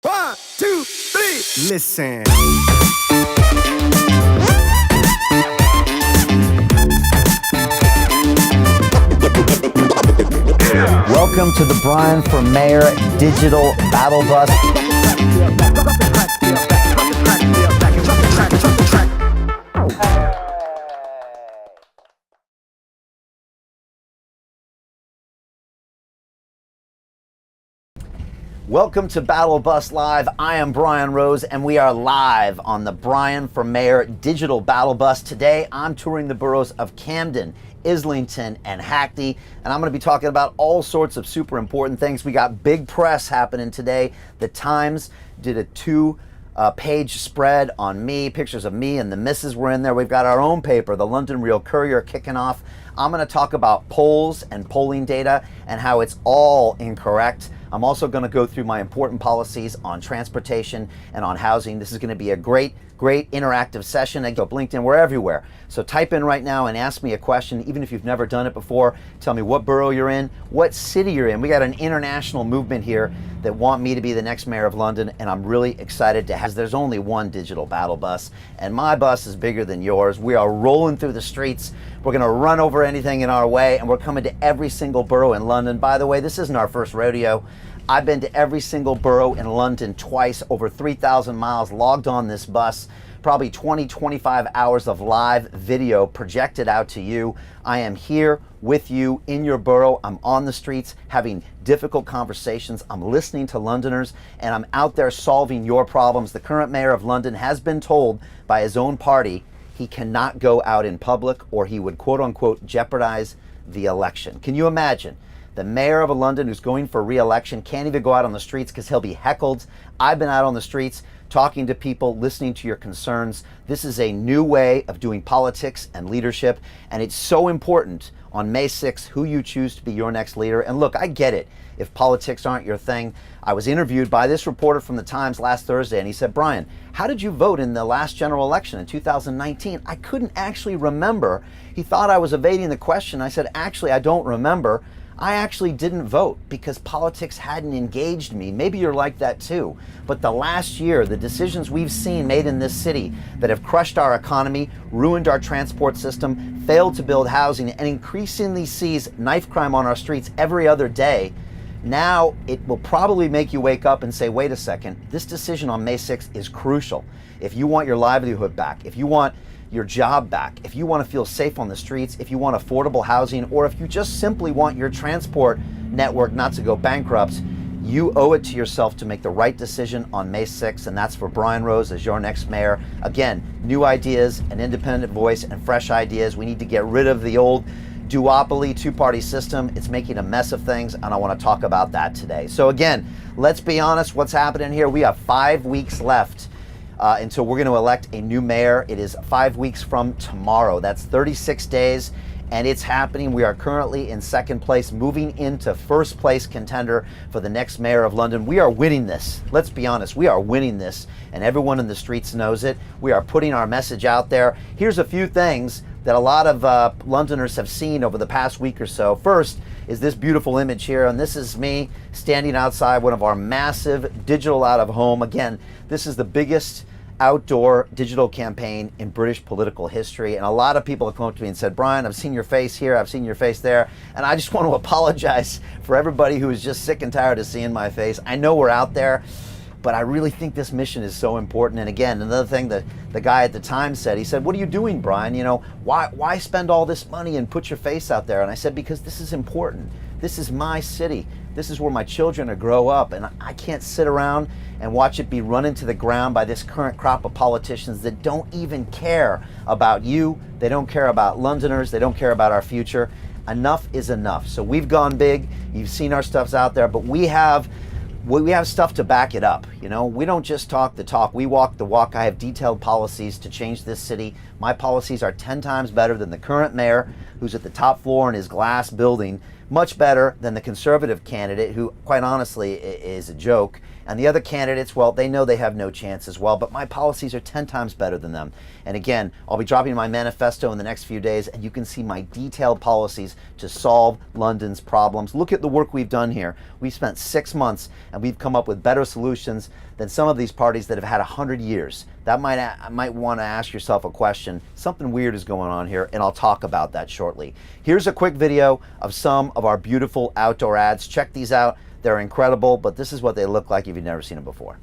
1, 2, 3, listen. Welcome to the Brian for Mayor Digital Battle Bus. Welcome to Battle Bus Live. I am Brian Rose, and we are live on the Brian for Mayor Digital Battle Bus. Today, I'm touring the boroughs of Camden, Islington, and Hackney, and I'm going to be talking about all sorts of super important things. We got big press happening today. The Times did a two-page spread on me. Pictures of me and the missus were in there. We've got our own paper, the London Real Courier, kicking off. I'm going to talk about polls and polling data and how it's all incorrect. I'm also going to go through my important policies on transportation and on housing. This is going to be a great interactive session. I go LinkedIn, we're everywhere. So type in right now and ask me a question, even if you've never done it before. Tell me what borough you're in, what city you're in. We got an international movement here that want me to be the next mayor of London, and I'm really excited to have. There's only one digital battle bus, and my bus is bigger than yours. We are rolling through the streets. We're going to run over anything in our way, and we're coming to every single borough in London. By the way, this isn't our first rodeo. I've been to every single borough in London twice, over 3,000 miles logged on this bus, probably 20-25 hours of live video projected out to you. I am here with you in your borough. I'm on the streets having difficult conversations. I'm listening to Londoners, and I'm out there solving your problems. The current mayor of London has been told by his own party he cannot go out in public or he would quote unquote jeopardize the election. Can you imagine? The mayor of London who's going for re-election can't even go out on the streets because he'll be heckled. I've been out on the streets talking to people, listening to your concerns. This is a new way of doing politics and leadership, and it's so important on May 6th who you choose to be your next leader. And look, I get it if politics aren't your thing. I was interviewed by this reporter from the Times last Thursday, and he said, Brian, how did you vote in the last general election in 2019? I couldn't actually remember. He thought I was evading the question. I said, actually, I don't remember. I actually didn't vote because politics hadn't engaged me. Maybe you're like that too. But the last year, the decisions we've seen made in this city that have crushed our economy, ruined our transport system, failed to build housing, and increasingly sees knife crime on our streets every other day, now it will probably make you wake up and say, wait a second, this decision on May 6th is crucial. If you want your livelihood back, if you want your job back, if you want to feel safe on the streets, if you want affordable housing, or if you just simply want your transport network not to go bankrupt, you owe it to yourself to make the right decision on May 6th, and that's for Brian Rose as your next mayor. Again, new ideas, an independent voice, and fresh ideas. We need to get rid of the old duopoly two-party system. It's making a mess of things, and I want to talk about that today. So again, let's be honest, what's happening here? We have 5 weeks left until we're going to elect a new mayor. It is 5 weeks from tomorrow. That's 36 days, and it's happening. We are currently in second place, moving into first place contender for the next mayor of London. We are winning this. Let's be honest, we are winning this, and everyone in the streets knows it. We are putting our message out there. Here's a few things that a lot of Londoners have seen over the past week or so. First is this beautiful image here, and this is me standing outside one of our massive digital out of home. Again, this is the biggest outdoor digital campaign in British political history, and a lot of people have come up to me and said, Brian, I've seen your face here, I've seen your face there, and I just want to apologize for everybody who is just sick and tired of seeing my face. I know we're out there, but I really think this mission is so important. And again, another thing that the guy at the Times said, he said, what are you doing, Brian? You know, why spend all this money and put your face out there? And I said, because this is important. This is my city. This is where my children are grow up, and I can't sit around and watch it be run into the ground by this current crop of politicians that don't even care about you. They don't care about Londoners. They don't care about our future. Enough is enough. So we've gone big. You've seen our stuff's out there, but we have stuff to back it up. You know, we don't just talk the talk, we walk the walk. I have detailed policies to change this city. My policies are 10 times better than the current mayor, who's at the top floor in his glass building, much better than the Conservative candidate, who quite honestly is a joke. And the other candidates, well, they know they have no chance as well, but my policies are 10 times better than them. And again, I'll be dropping my manifesto in the next few days, and you can see my detailed policies to solve London's problems. Look at the work we've done here. We've spent 6 months, and we've come up with better solutions than some of these parties that have had 100 years. That might want to ask yourself a question. Something weird is going on here, and I'll talk about that shortly. Here's a quick video of some of our beautiful outdoor ads. Check these out. They're incredible, but this is what they look like if you've never seen them before.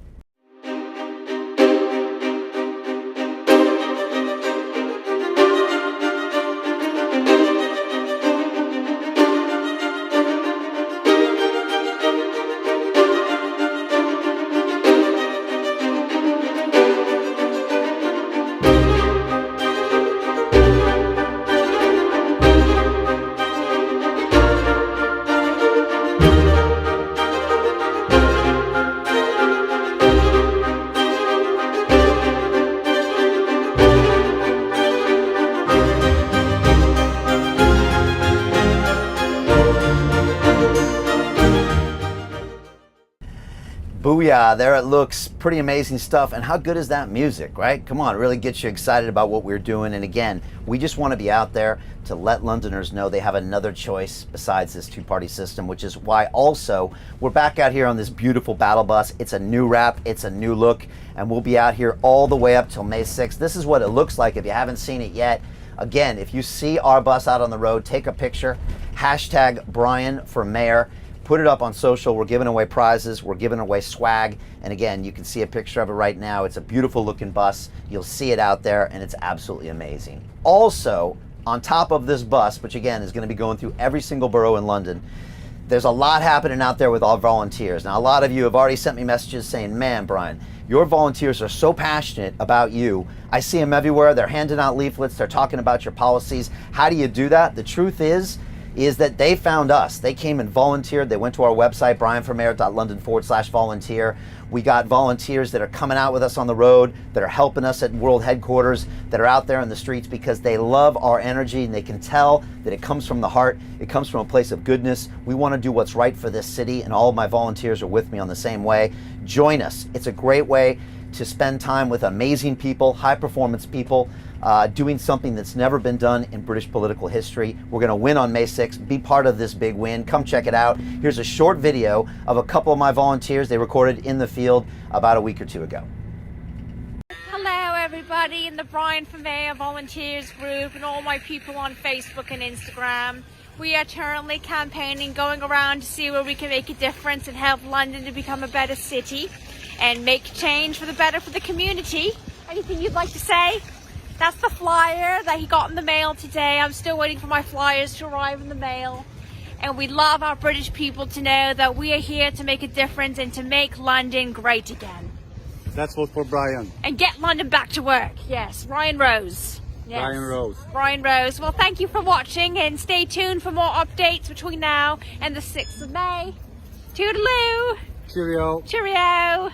Booyah, there it looks. Pretty amazing stuff. And how good is that music, right? Come on, it really gets you excited about what we're doing. And again, we just want to be out there to let Londoners know they have another choice besides this two-party system, which is why also we're back out here on this beautiful battle bus. It's a new wrap, it's a new look, and we'll be out here all the way up till May 6th. This is what it looks like if you haven't seen it yet. Again, if you see our bus out on the road, take a picture, hashtag Brian for Mayor. Put it up on social. We're giving away prizes. We're giving away swag. And again, you can see a picture of it right now. It's a beautiful looking bus. You'll see it out there, and it's absolutely amazing. Also, on top of this bus, which again is going to be going through every single borough in London, there's a lot happening out there with all volunteers. Now, a lot of you have already sent me messages saying, man, Brian, your volunteers are so passionate about you. I see them everywhere. They're handing out leaflets. They're talking about your policies. How do you do that? The truth is that they found us. They came and volunteered. They went to our website, brianformayor.london/volunteer. We got volunteers that are coming out with us on the road, that are helping us at world headquarters, that are out there in the streets because they love our energy and they can tell that it comes from the heart. It comes from a place of goodness. We want to do what's right for this city, and all of my volunteers are with me on the same way. Join us. It's a great way to spend time with amazing people, high performance people, doing something that's never been done in British political history. We're going to win on May 6th. Be part of this big win. Come check it out. Here's a short video of a couple of my volunteers. They recorded in the field about a week or two ago. Hello everybody in the Brian for Mayor volunteers group and all my people on Facebook and Instagram. We are currently campaigning, going around to see where we can make a difference and help London to become a better city and make change for the better for the community. Anything you'd like to say? That's the flyer that he got in the mail today. I'm still waiting for my flyers to arrive in the mail. And we love our British people to know that we are here to make a difference and to make London great again. That's vote for Brian. And get London back to work. Yes, Ryan Rose. Yes. Brian Rose. Brian Rose. Well, thank you for watching and stay tuned for more updates between now and the 6th of May. Toodaloo. Cheerio. Cheerio.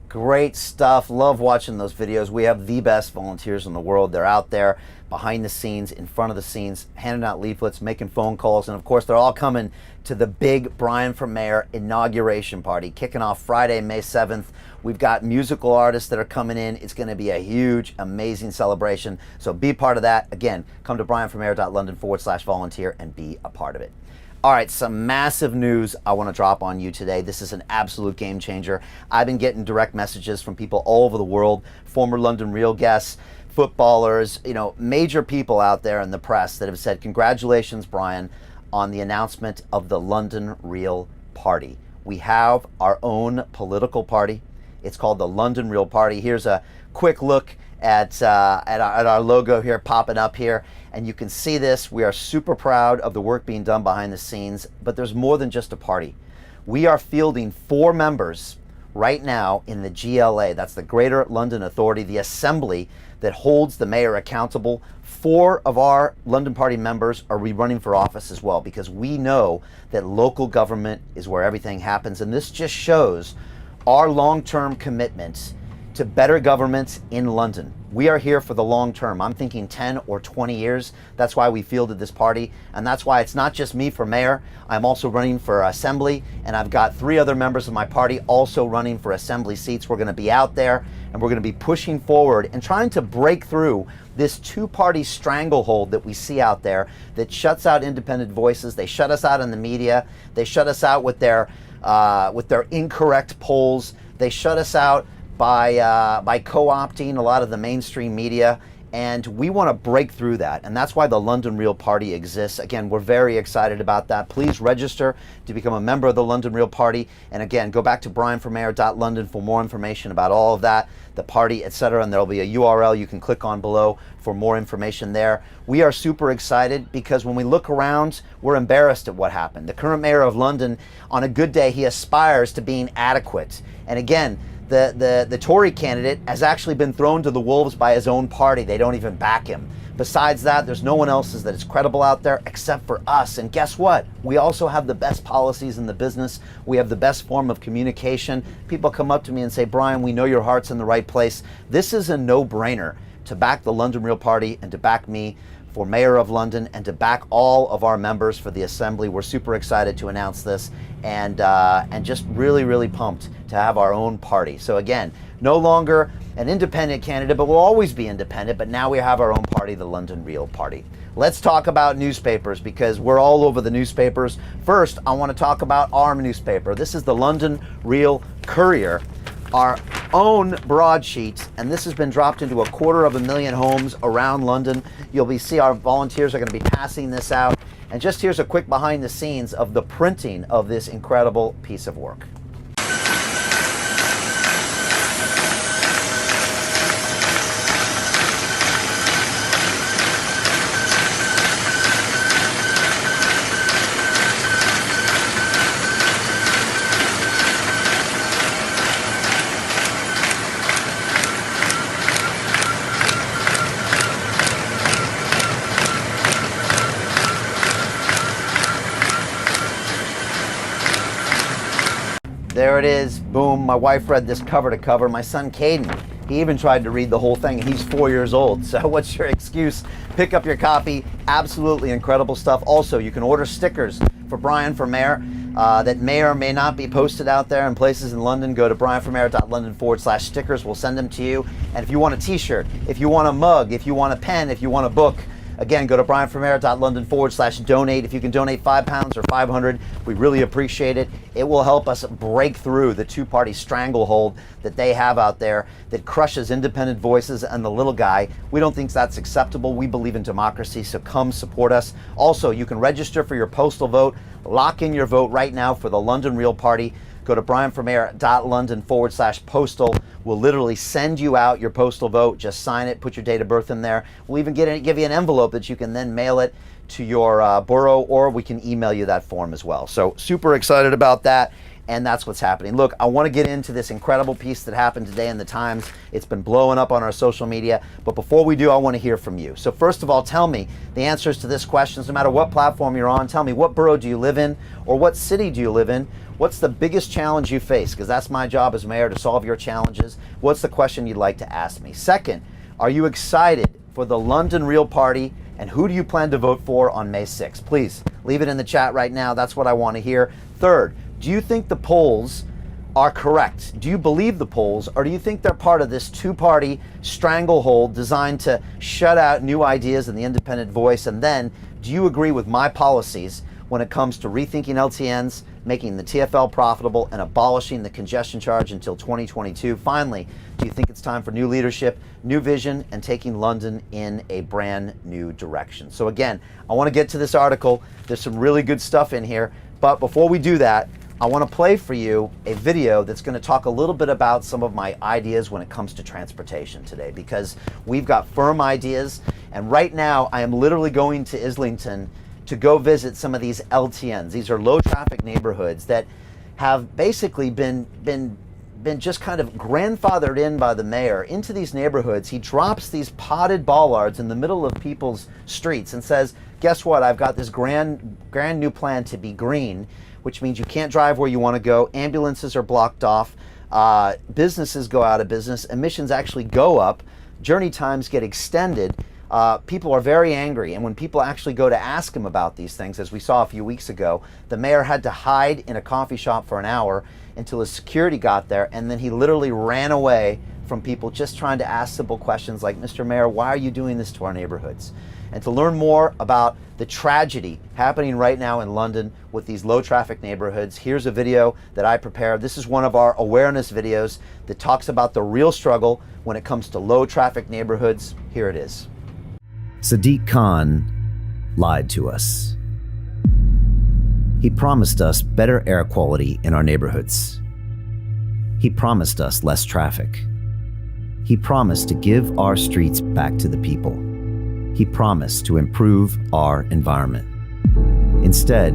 Great stuff. Love watching those videos. We have the best volunteers in the world. They're out there behind the scenes, in front of the scenes, handing out leaflets, making phone calls, and of course they're all coming to the big Brian for Mayor inauguration party kicking off Friday, May 7th. We've got musical artists that are coming in. It's going to be a huge, amazing celebration. So be part of that. Again, come to brianformayor.london/volunteer and be a part of it. All right, some massive news I want to drop on you today. This is an absolute game changer. I've been getting direct messages from people all over the world, former London Real guests, footballers, major people out there in the press that have said, congratulations, Brian, on the announcement of the London Real Party. We have our own political party. It's called the London Real Party. Here's a quick look at our logo here popping up here, and you can see this. We are super proud of the work being done behind the scenes, but there's more than just a party. We are fielding 4 members right now in the GLA. That's the Greater London Authority, the assembly that holds the mayor accountable. 4 of our London Party members are running for office as well, because we know that local government is where everything happens, and this just shows our long-term commitment to better governments in London. We are here for the long term. I'm thinking 10 or 20 years. That's why we fielded this party. And that's why it's not just me for mayor. I'm also running for assembly. And I've got 3 other members of my party also running for assembly seats. We're going to be out there and we're going to be pushing forward and trying to break through this 2-party stranglehold that we see out there that shuts out independent voices. They shut us out in the media. They shut us out with their incorrect polls. They shut us out by co-opting a lot of the mainstream media, and we want to break through that, and that's why the London Real Party exists. Again, we're very excited about that. Please register to become a member of the London Real Party, and again, go back to brianformayor.london for more information about all of that, the party, etc., and there'll be a URL you can click on below for more information there. We are super excited because when we look around, we're embarrassed at what happened. The current mayor of London, on a good day, he aspires to being adequate, and again, the Tory candidate has actually been thrown to the wolves by his own party. They don't even back him. Besides that, there's no one else that is credible out there except for us. And guess what? We also have the best policies in the business. We have the best form of communication. People come up to me and say, Brian, we know your heart's in the right place. This is a no-brainer to back the London Real Party and to back me for Mayor of London and to back all of our members for the Assembly. We're super excited to announce this and just really, really pumped to have our own party. So again, no longer an independent candidate, but we'll always be independent, but now we have our own party, the London Real Party. Let's talk about newspapers because we're all over the newspapers. First, I want to talk about our newspaper. This is the London Real Courier, our own broadsheet, and this has been dropped into 250,000 homes around London. You'll see our volunteers are going to be passing this out. And just here's a quick behind the scenes of the printing of this incredible piece of work. There it is, boom. My wife read this cover to cover. My son Caden, he even tried to read the whole thing. He's 4 years old, so what's your excuse? Pick up your copy. Absolutely incredible stuff. Also, you can order stickers for Brian for Mayor that may or may not be posted out there in places in London. Go to brianformayor.london/stickers. We'll send them to you. And if you want a t-shirt, if you want a mug, if you want a pen, if you want a book, again, go to brianformayor.london/donate. If you can donate £5 or 500, we really appreciate it. It will help us break through the 2-party stranglehold that they have out there that crushes independent voices and the little guy. We don't think that's acceptable. We believe in democracy, so come support us. Also, you can register for your postal vote. Lock in your vote right now for the London Real Party. Go to brianformayor.london/postal. We'll literally send you out your postal vote. Just sign it, put your date of birth in there. We'll even give you an envelope that you can then mail it to your borough, or we can email you that form as well. So super excited about that, and that's what's happening. Look, I want to get into this incredible piece that happened today in the Times. It's been blowing up on our social media, but before we do, I want to hear from you. So first of all, tell me the answers to this question, no matter what platform you're on. Tell me, what borough do you live in, or what city do you live in? What's the biggest challenge you face? Because that's my job as mayor, to solve your challenges. What's the question you'd like to ask me? Second, are you excited for the London Real Party, and who do you plan to vote for on May 6th? Please leave it in the chat right now. That's what I want to hear. Third, do you think the polls are correct? Do you believe the polls, or do you think they're part of this 2-party stranglehold designed to shut out new ideas and the independent voice? And then, do you agree with my policies when it comes to rethinking LTNs, making the TfL profitable, and abolishing the congestion charge until 2022? Finally, do you think it's time for new leadership, new vision, and taking London in a brand new direction? So again, I want to get to this article. There's some really good stuff in here, but before we do that, I want to play for you a video that's going to talk a little bit about some of my ideas when it comes to transportation today, because we've got firm ideas, and right now I am literally going to Islington to go visit some of these LTNs. These are low traffic neighborhoods that have basically been just kind of grandfathered in by the mayor into these neighborhoods. He drops these potted bollards in the middle of people's streets and says, guess what? I've got this grand new plan to be green, which means you can't drive where you want to go. Ambulances are blocked off. businesses go out of business, emissions actually go up, journey times get extended. People are very angry, and when people actually go to ask him about these things, as we saw a few weeks ago, the mayor had to hide in a coffee shop for an hour until his security got there, and then he literally ran away from people just trying to ask simple questions like, Mr. Mayor, why are you doing this to our neighborhoods? And to learn more about the tragedy happening right now in London with these low traffic neighborhoods, here's a video that I prepared. This is one of our awareness videos that talks about the real struggle when it comes to low traffic neighborhoods. Here it is. Sadiq Khan lied to us. He promised us better air quality in our neighborhoods. He promised us less traffic. He promised to give our streets back to the people. He promised to improve our environment. Instead,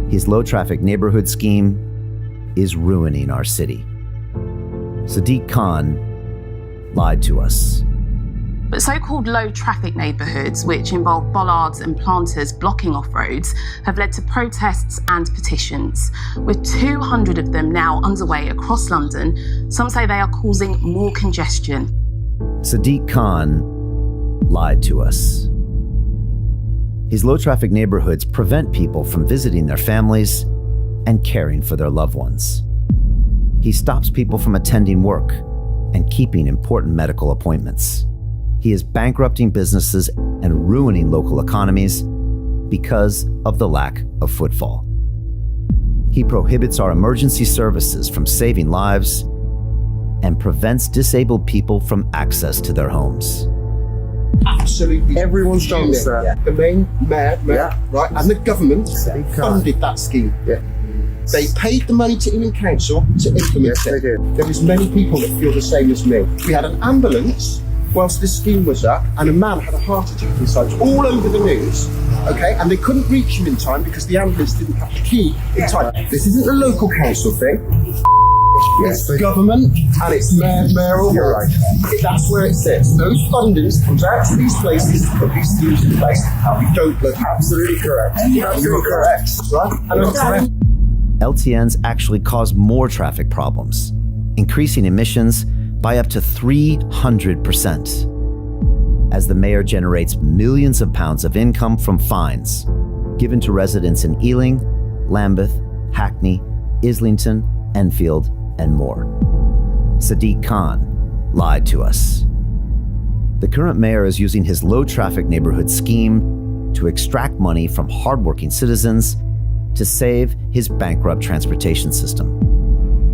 his low traffic neighborhood scheme is ruining our city. Sadiq Khan lied to us. But so-called low-traffic neighbourhoods, which involve bollards and planters blocking off roads, have led to protests and petitions. With 200 of them now underway across London, some say they are causing more congestion. Sadiq Khan lied to us. His low-traffic neighbourhoods prevent people from visiting their families and caring for their loved ones. He stops people from attending work and keeping important medical appointments. He is bankrupting businesses and ruining local economies because of the lack of footfall. He prohibits our emergency services from saving lives and prevents disabled people from access to their homes. Absolutely. Everyone's done this. The main mayor, right, and the government funded that scheme. Yeah. They paid the money to Ealing Council to implement it. There was many people that feel the same as me. We had an ambulance whilst this scheme was up, and a man had a heart attack inside, all over the news, okay, and they couldn't reach him in time because the ambulance didn't have the key in time. This isn't a local council thing. It's government and it's mayoral. You're right. That's where it sits. Those fundings comes out to these places to put these schemes in place, and we don't look absolutely correct. You're correct, right? And LTNs actually cause more traffic problems, increasing emissions by up to 300%, as the mayor generates millions of pounds of income from fines given to residents in Ealing, Lambeth, Hackney, Islington, Enfield, and more. Sadiq Khan lied to us. The current mayor is using his low traffic neighborhood scheme to extract money from hardworking citizens to save his bankrupt transportation system.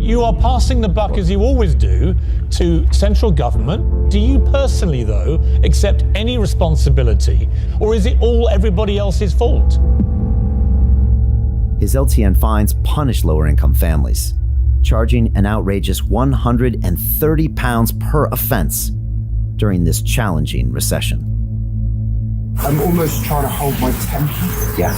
You are passing the buck, as you always do, to central government. Do you personally, though, accept any responsibility, or is it all everybody else's fault? His LTN fines punish lower-income families, charging an outrageous £130 per offence during this challenging recession. I'm almost trying to hold my temper. Yeah.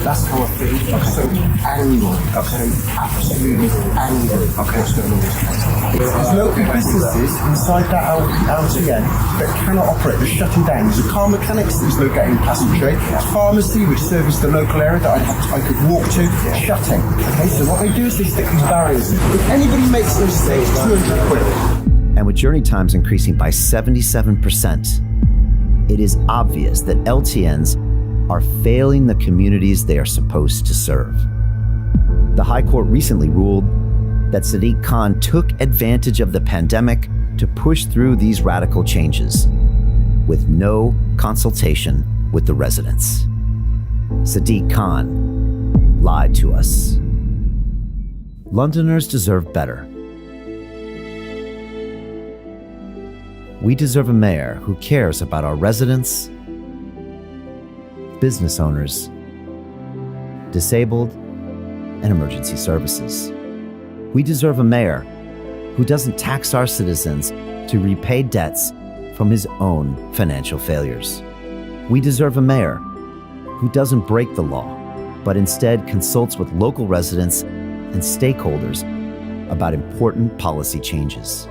That's how I feel. I'm so angry. Okay. Absolutely angry. Okay. What's going on in this place? There's local businesses inside that LTN that cannot operate. They're shutting down. There's a car mechanics that is no getting passing trade. There's pharmacy which service the local area that I could walk to. Shutting. Okay. So what they do is they stick these barriers. If anybody makes a mistake, it's 200 quid. And with journey times increasing by 77%, it is obvious that LTNs are failing the communities they are supposed to serve. The High Court recently ruled that Sadiq Khan took advantage of the pandemic to push through these radical changes with no consultation with the residents. Sadiq Khan lied to us. Londoners deserve better. We deserve a mayor who cares about our residents, business owners, disabled, and emergency services. We deserve a mayor who doesn't tax our citizens to repay debts from his own financial failures. We deserve a mayor who doesn't break the law, but instead consults with local residents and stakeholders about important policy changes.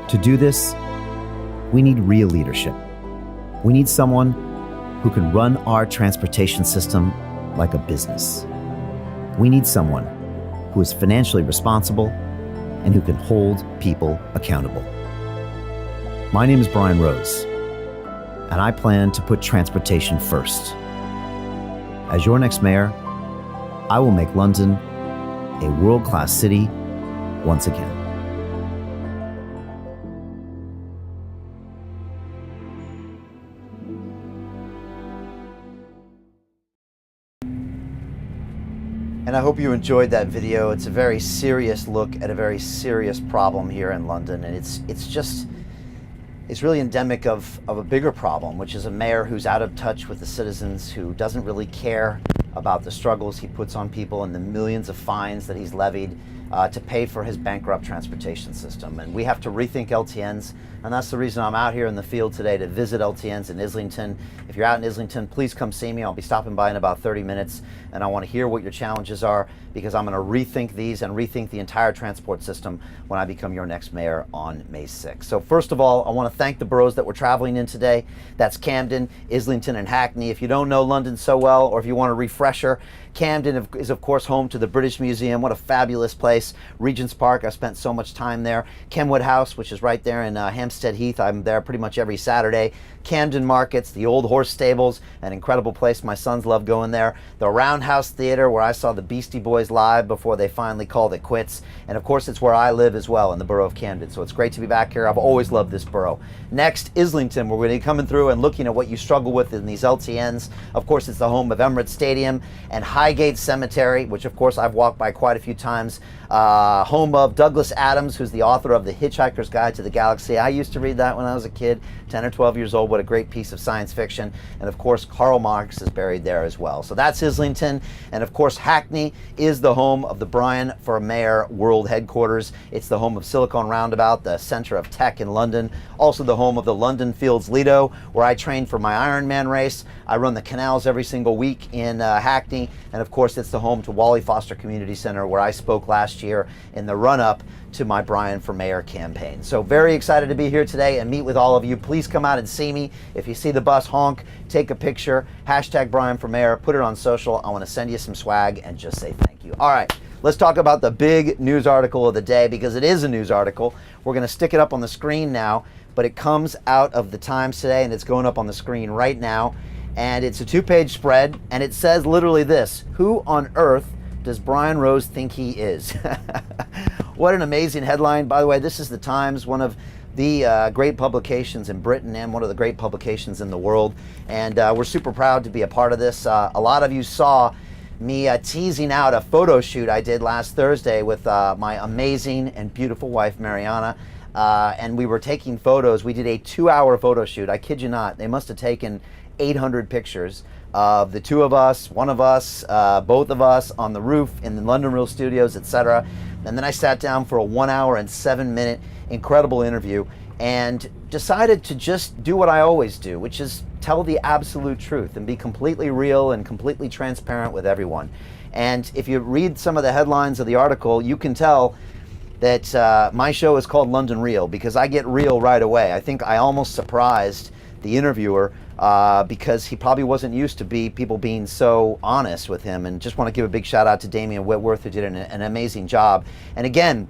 To do this, we need real leadership. We need someone who can run our transportation system like a business. We need someone who is financially responsible and who can hold people accountable. My name is Brian Rose, and I plan to put transportation first. As your next mayor, I will make London a world-class city once again. And I hope you enjoyed that video. It's a very serious look at a very serious problem here in London, and it's really endemic of a bigger problem, which is a mayor who's out of touch with the citizens, who doesn't really care about the struggles he puts on people and the millions of fines that he's levied to pay for his bankrupt transportation system. And we have to rethink LTNs, and that's the reason I'm out here in the field today, to visit LTNs in Islington. If you're out in Islington, please come see me. I'll be stopping by in about 30 minutes, and I want to hear what your challenges are, because I'm going to rethink these and rethink the entire transport system when I become your next mayor on May 6th. So first of all, I want to thank the boroughs that we're traveling in today. That's Camden, Islington, and Hackney. If you don't know London so well, or if you want a refresher, Camden is of course home to the British Museum. What a fabulous place. Regent's Park, I spent so much time there. Kenwood House, which is right there in Hampstead Heath. I'm there pretty much every Saturday. Camden Markets, the old horse stables, an incredible place. My sons love going there. The Roundhouse Theater, where I saw the Beastie Boys live before they finally called it quits. And of course, it's where I live as well, in the borough of Camden. So it's great to be back here. I've always loved this borough. Next, Islington, where we're going to be coming through and looking at what you struggle with in these LTNs. Of course, it's the home of Emirates Stadium and Highgate Cemetery, which of course I've walked by quite a few times. Home of Douglas Adams, who's the author of The Hitchhiker's Guide to the Galaxy. I used to read that when I was a kid, 10 or 12 years old. What a great piece of science fiction. And of course, Karl Marx is buried there as well. So that's Islington. And of course, Hackney is the home of the Brian for Mayor World Headquarters. It's the home of Silicon Roundabout, the center of tech in London. Also the home of the London Fields Lido, where I train for my Ironman race. I run the canals every single week in Hackney. And of course, it's the home to Wally Foster Community Center, where I spoke last year in the run-up to my Brian for Mayor campaign. So very excited to be here today and meet with all of you. Please come out and see me. If you see the bus, honk, take a picture, hashtag Brian for Mayor, put it on social. I want to send you some swag and just say thank you. All right, let's talk about the big news article of the day, because it is a news article. We're going to stick it up on the screen now, but it comes out of the Times today, and it's going up on the screen right now. And it's a 2-page spread, and it says literally this: who on earth does Brian Rose think he is? What an amazing headline. By the way, this is the Times, one of the great publications in Britain and one of the great publications in the world. And we're super proud to be a part of this. A lot of you saw me teasing out a photo shoot I did last Thursday with my amazing and beautiful wife, Mariana. And we were taking photos. We did a 2-hour photo shoot. I kid you not. They must have taken 800 pictures of the two of us, one of us, both of us on the roof in the London Real Studios, etc. And then I sat down for a 1-hour and 7-minute incredible interview and decided to just do what I always do, which is tell the absolute truth and be completely real and completely transparent with everyone. And if you read some of the headlines of the article, you can tell that my show is called London Real, because I get real right away. I think I almost surprised the interviewer because he probably wasn't used to people being so honest with him. And just want to give a big shout out to Damian Whitworth, who did an amazing job. And again,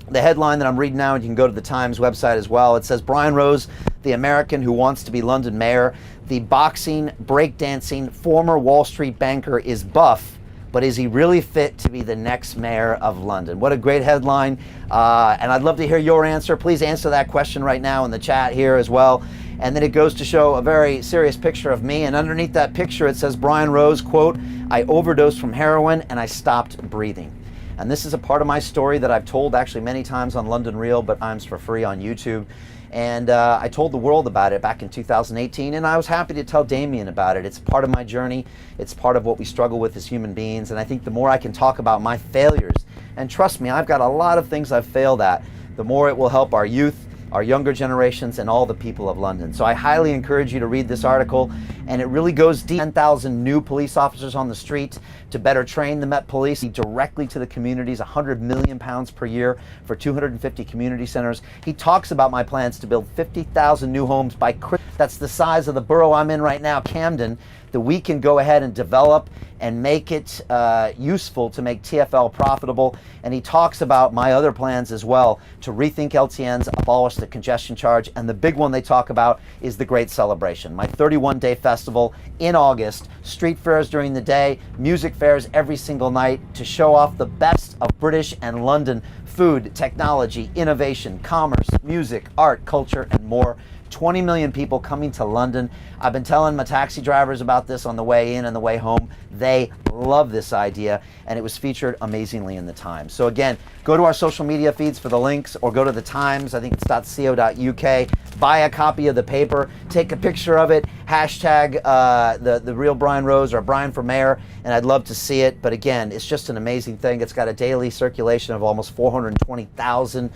the headline that I'm reading now, and you can go to the Times website as well, it says, Brian Rose, the American who wants to be London mayor. The boxing, breakdancing, former Wall Street banker is buff, but is he really fit to be the next mayor of London? What a great headline. And I'd love to hear your answer. Please answer that question right now in the chat here as well. And then it goes to show a very serious picture of me. And underneath that picture, it says, Brian Rose, quote, I overdosed from heroin and I stopped breathing. And this is a part of my story that I've told actually many times on London Real, but I'm for free on YouTube. And I told the world about it back in 2018, and I was happy to tell Damien about it. It's part of my journey. It's part of what we struggle with as human beings. And I think the more I can talk about my failures, and trust me, I've got a lot of things I've failed at, the more it will help our youth, our younger generations, and all the people of London. So I highly encourage you to read this article, and it really goes deep. 10,000 new police officers on the street to better train the Met Police directly to the communities, £100 million per year for 250 community centers. He talks about my plans to build 50,000 new homes by Christmas. That's the size of the borough I'm in right now, Camden, that we can go ahead and develop and make it useful to make TfL profitable. And he talks about my other plans as well, to rethink LTNs, abolish the congestion charge, and the big one they talk about is the Great Celebration, my 31-day festival in August, street fairs during the day, music fairs every single night, to show off the best of British and London food, technology, innovation, commerce, music, art, culture, and more. 20 million people coming to London. I've been telling my taxi drivers about this on the way in and the way home. They love this idea, and it was featured amazingly in the Times. So again, go to our social media feeds for the links, or go to the Times, I think it's .co.uk, buy a copy of the paper, take a picture of it, hashtag the real Brian Rose or Brian for Mayor, and I'd love to see it. But again, it's just an amazing thing. It's got a daily circulation of almost 420,000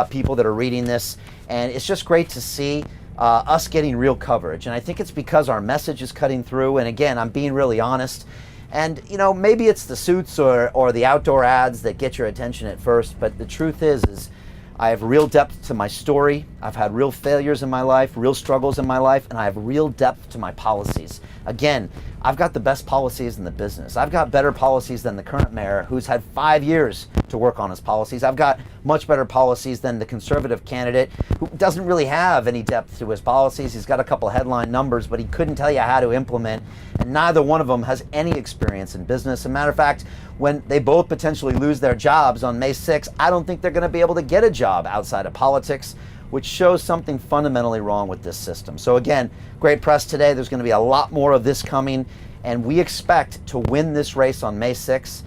people that are reading this, and it's just great to see us getting real coverage. And I think it's because our message is cutting through. And again, I'm being really honest. And you know, maybe it's the suits or the outdoor ads that get your attention at first, but the truth is I have real depth to my story. I've had real failures in my life, real struggles in my life, and I have real depth to my policies. Again, I've got the best policies in the business. I've got better policies than the current mayor, who's had 5 years to work on his policies. I've got much better policies than the Conservative candidate, who doesn't really have any depth to his policies. He's got a couple headline numbers, but he couldn't tell you how to implement, and neither one of them has any experience in business. As a matter of fact, when they both potentially lose their jobs on May 6th, I don't think they're going to be able to get a job outside of politics, which shows something fundamentally wrong with this system. So again, great press today. There's going to be a lot more of this coming, and we expect to win this race on May 6th.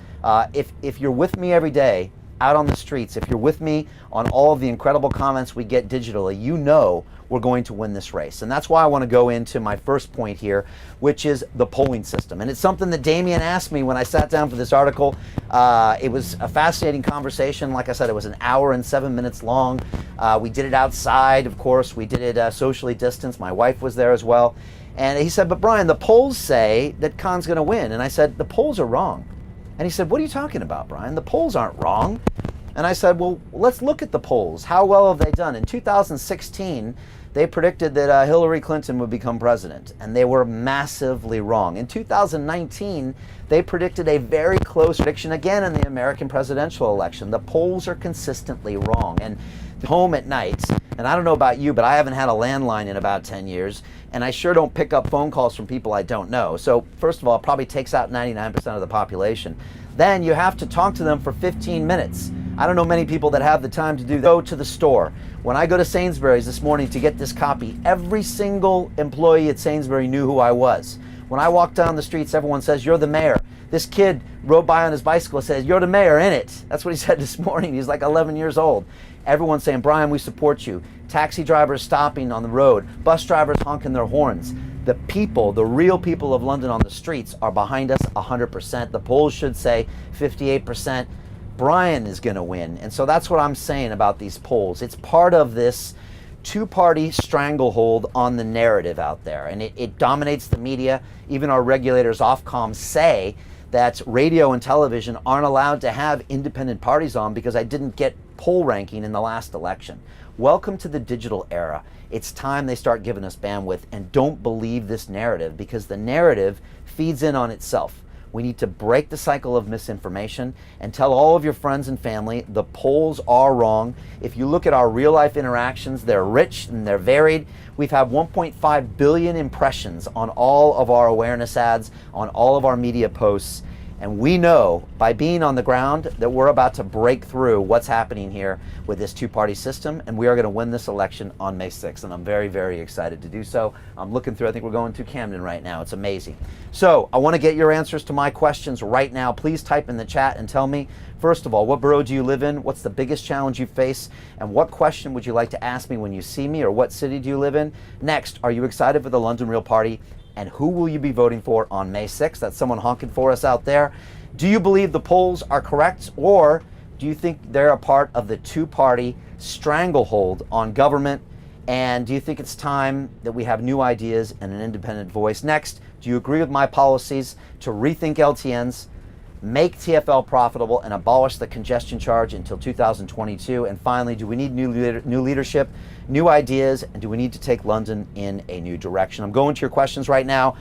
If you're with me every day out on the streets, if you're with me on all of the incredible comments we get digitally, you know we're going to win this race. And that's why I want to go into my first point here, which is the polling system. And it's something that Damien asked me when I sat down for this article. It was a fascinating conversation. Like I said, it was an hour and 7 minutes long. We did it outside, of course. We did it socially distanced. My wife was there as well. And he said, but Brian, the polls say that Khan's going to win. And I said, the polls are wrong. And he said, what are you talking about, Brian? The polls aren't wrong. And I said, well, let's look at the polls. How well have they done? In 2016, they predicted that Hillary Clinton would become president, and they were massively wrong. In 2019, they predicted a very close prediction again in the American presidential election. The polls are consistently wrong. And home at night, and I don't know about you, but I haven't had a landline in about 10 years, and I sure don't pick up phone calls from people I don't know. So first of all, it probably takes out 99% of the population. Then you have to talk to them for 15 minutes. I don't know many people that have the time to do that. Go to the store. When I go to Sainsbury's this morning to get this copy, every single employee at Sainsbury knew who I was. When I walk down the streets, everyone says, you're the mayor. This kid rode by on his bicycle and says, you're the mayor, innit? That's what he said this morning. He's like 11 years old. Everyone's saying, Brian, we support you. Taxi drivers stopping on the road. Bus drivers honking their horns. The people, the real people of London on the streets are behind us 100%. The polls should say 58%. Brian is going to win. And so that's what I'm saying about these polls. It's part of this two-party stranglehold on the narrative out there. And it dominates the media. Even our regulators, Ofcom, say that radio and television aren't allowed to have independent parties on because I didn't get poll ranking in the last election. Welcome to the digital era. It's time they start giving us bandwidth, and don't believe this narrative, because the narrative feeds in on itself. We need to break the cycle of misinformation and tell all of your friends and family the polls are wrong. If you look at our real life interactions, they're rich and they're varied. We've had 1.5 billion impressions on all of our awareness ads, on all of our media posts. And we know by being on the ground that we're about to break through what's happening here with this two-party system, and we are going to win this election on May 6th, and I'm very, very excited to do so. I'm looking through, I think we're going to Camden right now. It's amazing. So I want to get your answers to my questions right now. Please type in the chat and tell me, first of all, what borough do you live in? What's the biggest challenge you face? And what question would you like to ask me when you see me? Or what city do you live in? Next, are you excited for the London Real Party? And who will you be voting for on May 6th? That's someone honking for us out there. Do you believe the polls are correct, or do you think they're a part of the two-party stranglehold on government? And do you think it's time that we have new ideas and an independent voice? Next, do you agree with my policies to rethink LTNs, make TfL profitable, and abolish the congestion charge until 2022? And finally, do we need new leadership, new ideas, and do we need to take London in a new direction? I'm going to your questions right now.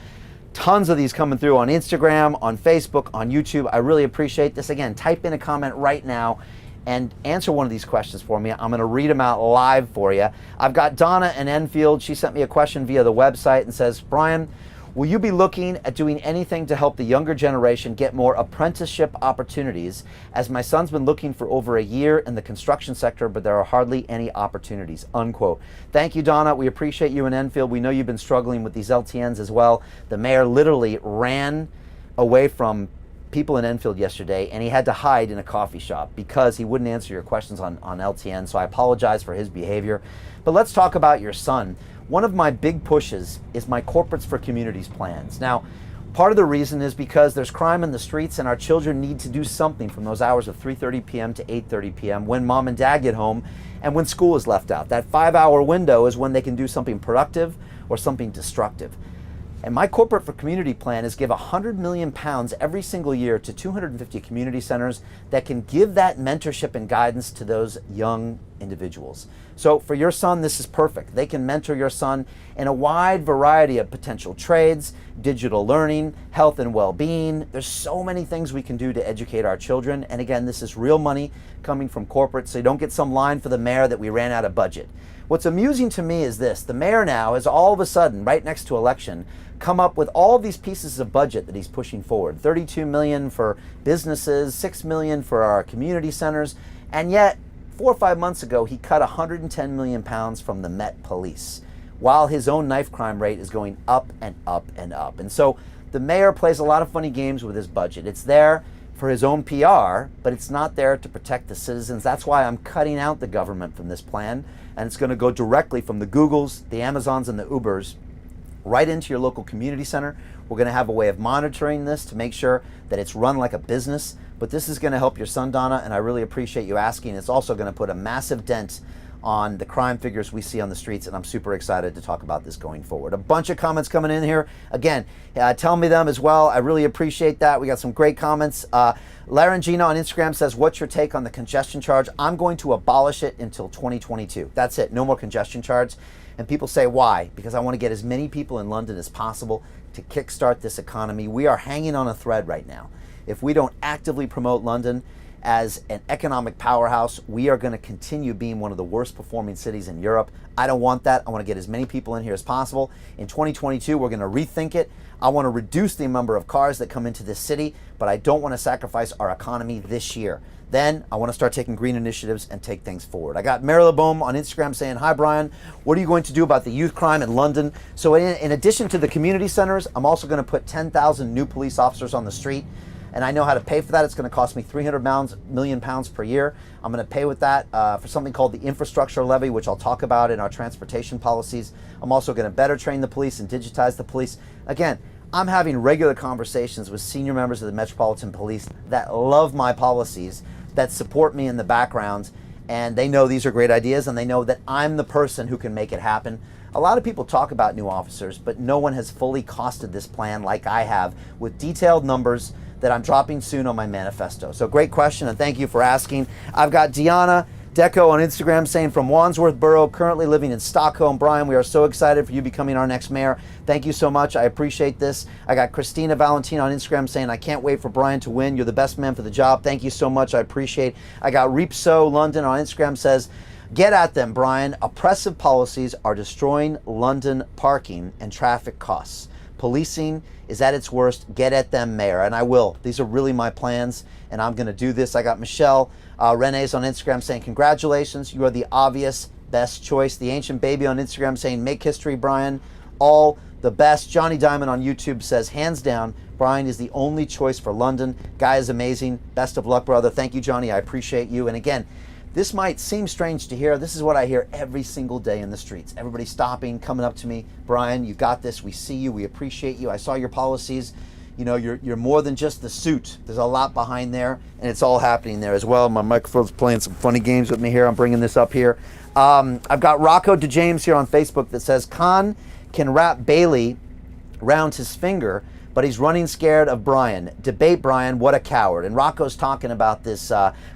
Tons of these coming through on Instagram, on Facebook, on YouTube. I really appreciate this. Again, type in a comment right now and answer one of these questions for me. I'm going to read them out live for you. I've got Donna in Enfield. She sent me a question via the website and says, Brian, will you be looking at doing anything to help the younger generation get more apprenticeship opportunities, as my son's been looking for over a year in the construction sector, but there are hardly any opportunities, unquote. Thank you, Donna. We appreciate you in Enfield. We know you've been struggling with these LTNs as well. The mayor literally ran away from people in Enfield yesterday, and he had to hide in a coffee shop because he wouldn't answer your questions on LTN, so I apologize for his behavior. But let's talk about your son. One of my big pushes is my Corporates for Communities plans. Now, part of the reason is because there's crime in the streets and our children need to do something from those hours of 3:30 p.m. to 8:30 p.m. when mom and dad get home and when school is left out. That 5-hour window is when they can do something productive or something destructive. And my Corporate for Community plan is give £100 million every single year to 250 community centers that can give that mentorship and guidance to those young individuals. So for your son, this is perfect. They can mentor your son in a wide variety of potential trades, digital learning, health and well-being. There's so many things we can do to educate our children. And again, this is real money coming from corporate, so you don't get some line for the mayor that we ran out of budget. What's amusing to me is this: the mayor now has all of a sudden, right next to election, come up with all these pieces of budget that he's pushing forward. 32 million for businesses, 6 million for our community centers, and yet 4 or 5 months ago he cut 110 million pounds from the Met Police, while his own knife crime rate is going up and up and up. And so the mayor plays a lot of funny games with his budget. It's there for his own PR, but it's not there to protect the citizens. That's why I'm cutting out the government from this plan, and it's going to go directly from the Googles, the Amazons, and the Ubers right into your local community center. We're going to have a way of monitoring this to make sure that it's run like a business, but this is going to help your son, Donna, and I really appreciate you asking. It's also going to put a massive dent on the crime figures we see on the streets, and I'm super excited to talk about this going forward. A bunch of comments coming in here. Again, tell me them as well. I really appreciate that. We got some great comments. Larangina on Instagram says, what's your take on the congestion charge? I'm going to abolish it until 2022. That's it. No more congestion charge. And people say, why? Because I want to get as many people in London as possible to kickstart this economy. We are hanging on a thread right now. If we don't actively promote London as an economic powerhouse, we are going to continue being one of the worst performing cities in Europe. I don't want that. I want to get as many people in here as possible. In 2022, we're going to rethink it. I want to reduce the number of cars that come into this city, but I don't want to sacrifice our economy this year. Then I want to start taking green initiatives and take things forward. I got Marilyn on Instagram saying, hi, Brian, what are you going to do about the youth crime in London? So in addition to the community centers, I'm also going to put 10,000 new police officers on the street. And I know how to pay for that. It's going to cost me £300 million per year. I'm going to pay with that for something called the infrastructure levy, which I'll talk about in our transportation policies. I'm also going to better train the police and digitize the police. Again, I'm having regular conversations with senior members of the Metropolitan Police that love my policies, that support me in the background, and they know these are great ideas, and they know that I'm the person who can make it happen. A lot of people talk about new officers, but no one has fully costed this plan like I have, with detailed numbers that I'm dropping soon on my manifesto. So great question, and thank you for asking. I've got Deanna Deco on Instagram saying, from Wandsworth Borough, currently living in Stockholm. Brian, we are so excited for you becoming our next mayor. Thank you so much. I appreciate this. I got Christina Valentina on Instagram saying, I can't wait for Brian to win. You're the best man for the job. Thank you so much. I appreciate. I got Reapso London on Instagram says, get at them, Brian. Oppressive policies are destroying London parking and traffic costs. Policing is at its worst. Get at them, mayor. And I will. These are really my plans, and I'm going to do this. I got Michelle Rene's on Instagram saying, congratulations, you are the obvious best choice. The Ancient Baby on Instagram saying, make history, Brian. All the best. Johnny Diamond on YouTube says, hands down, Brian is the only choice for London. Guy is amazing. Best of luck, brother. Thank you, Johnny. I appreciate you. And again, this might seem strange to hear. This is what I hear every single day in the streets. Everybody stopping, coming up to me. Brian, you got this. We see you. We appreciate you. I saw your policies. You know, you're more than just the suit. There's a lot behind there, and it's all happening there as well. My microphone's playing some funny games with me here. I'm bringing this up here. I've got Rocco DeJames here on Facebook that says, Khan can wrap Bailey round his finger, but he's running scared of Brian. Debate Brian, what a coward. And Rocco's talking about this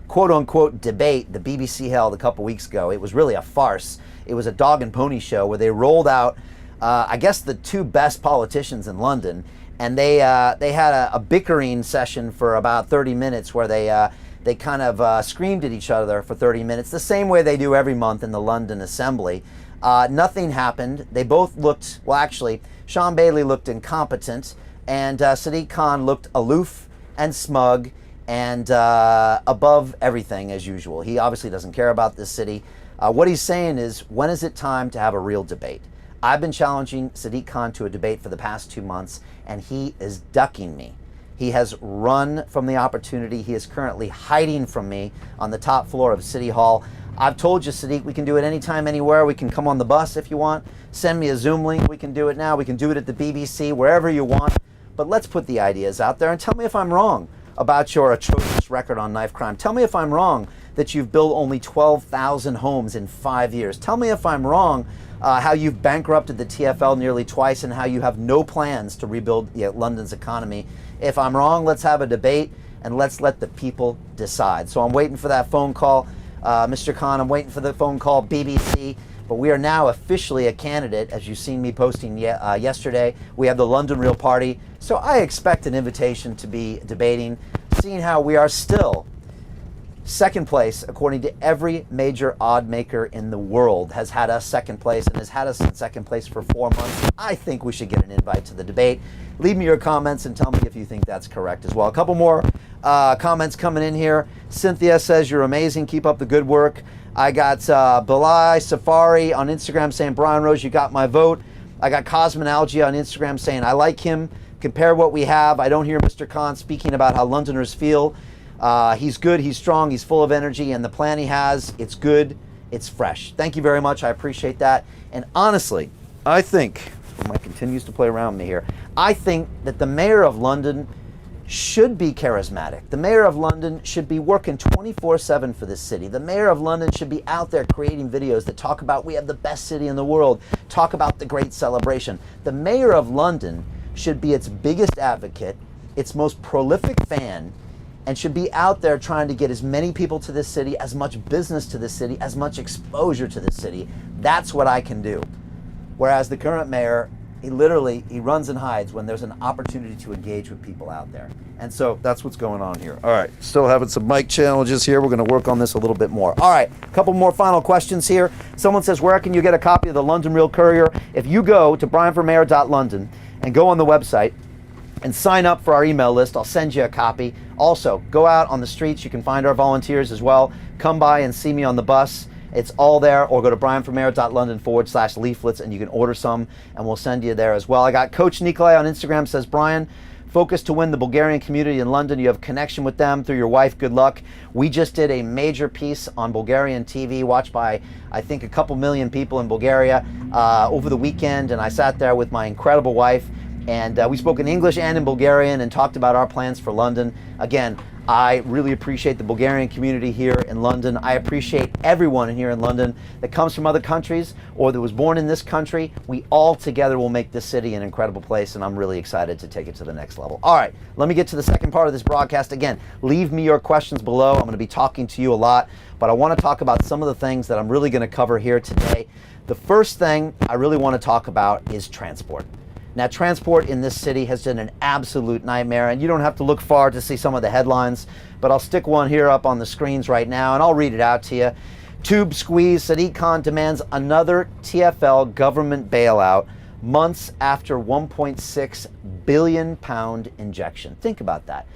quote-unquote debate the BBC held a couple weeks ago. It was really a farce. It was a dog and pony show where they rolled out, I guess, the two best politicians in London, and they had a bickering session for about 30 minutes where they kind of screamed at each other for 30 minutes, the same way they do every month in the London Assembly. Nothing happened. They both looked, well, actually, Sean Bailey looked incompetent, and Sadiq Khan looked aloof and smug and above everything as usual. He obviously doesn't care about this city. What he's saying is, when is it time to have a real debate? I've been challenging Sadiq Khan to a debate for the past 2 months, and he is ducking me. He has run from the opportunity. He is currently hiding from me on the top floor of City Hall. I've told you, Sadiq, we can do it anytime, anywhere. We can come on the bus if you want. Send me a Zoom link. We can do it now. We can do it at the BBC, wherever you want. But let's put the ideas out there and tell me if I'm wrong about your atrocious record on knife crime. Tell me if I'm wrong that you've built only 12,000 homes in 5 years. Tell me if I'm wrong how you've bankrupted the TfL nearly twice and how you have no plans to rebuild London's economy. If I'm wrong, let's have a debate and let's let the people decide. So I'm waiting for that phone call, Mr. Khan. I'm waiting for the phone call, BBC. But we are now officially a candidate, as you've seen me posting yesterday. We have the London Real Party. So I expect an invitation to be debating, seeing how we are still second place, according to every major odd maker in the world, has had us second place and has had us in second place for 4 months. I think we should get an invite to the debate. Leave me your comments and tell me if you think that's correct as well. A couple more comments coming in here. Cynthia says, you're amazing. Keep up the good work. I got Balai Safari on Instagram saying, Brian Rose, you got my vote. I got Cosmonalgia on Instagram saying, I like him. Compare what we have. I don't hear Mr. Khan speaking about how Londoners feel. He's good, he's strong, he's full of energy, and the plan he has, it's good, it's fresh. Thank you very much. I appreciate that. And honestly, I think, Mike continues to play around me here, I think that the mayor of London should be charismatic. The mayor of London should be working 24/7 for this city. The mayor of London should be out there creating videos that talk about we have the best city in the world, talk about the great celebration. The mayor of London should be its biggest advocate, its most prolific fan, and should be out there trying to get as many people to this city, as much business to this city, as much exposure to this city. That's what I can do. Whereas the current mayor, he runs and hides when there's an opportunity to engage with people out there. And so that's what's going on here. All right, still having some mic challenges here. We're going to work on this a little bit more. All right, a couple more final questions here. Someone says, where can you get a copy of the London Real Courier? If you go to brianformayor.london and go on the website and sign up for our email list, I'll send you a copy. Also, go out on the streets. You can find our volunteers as well. Come by and see me on the bus. It's all there, or go to brianformayor.london/leaflets and you can order some and we'll send you there as well. I got Coach Nikolai on Instagram says, Brian, focus to win the Bulgarian community in London. You have connection with them through your wife. Good luck. We just did a major piece on Bulgarian TV, watched by, I think, a couple million people in Bulgaria over the weekend. And I sat there with my incredible wife and we spoke in English and in Bulgarian and talked about our plans for London. Again, I really appreciate the Bulgarian community here in London. I appreciate everyone here in London that comes from other countries or that was born in this country. We all together will make this city an incredible place, and I'm really excited to take it to the next level. All right, let me get to the second part of this broadcast. Again, leave me your questions below. I'm going to be talking to you a lot, but I want to talk about some of the things that I'm really going to cover here today. The first thing I really want to talk about is transport. Now, transport in this city has been an absolute nightmare, and you don't have to look far to see some of the headlines, but I'll stick one here up on the screens right now, and I'll read it out to you. Tube squeeze, Sadiq Khan demands another TfL government bailout months after £1.6 billion injection. Think about that.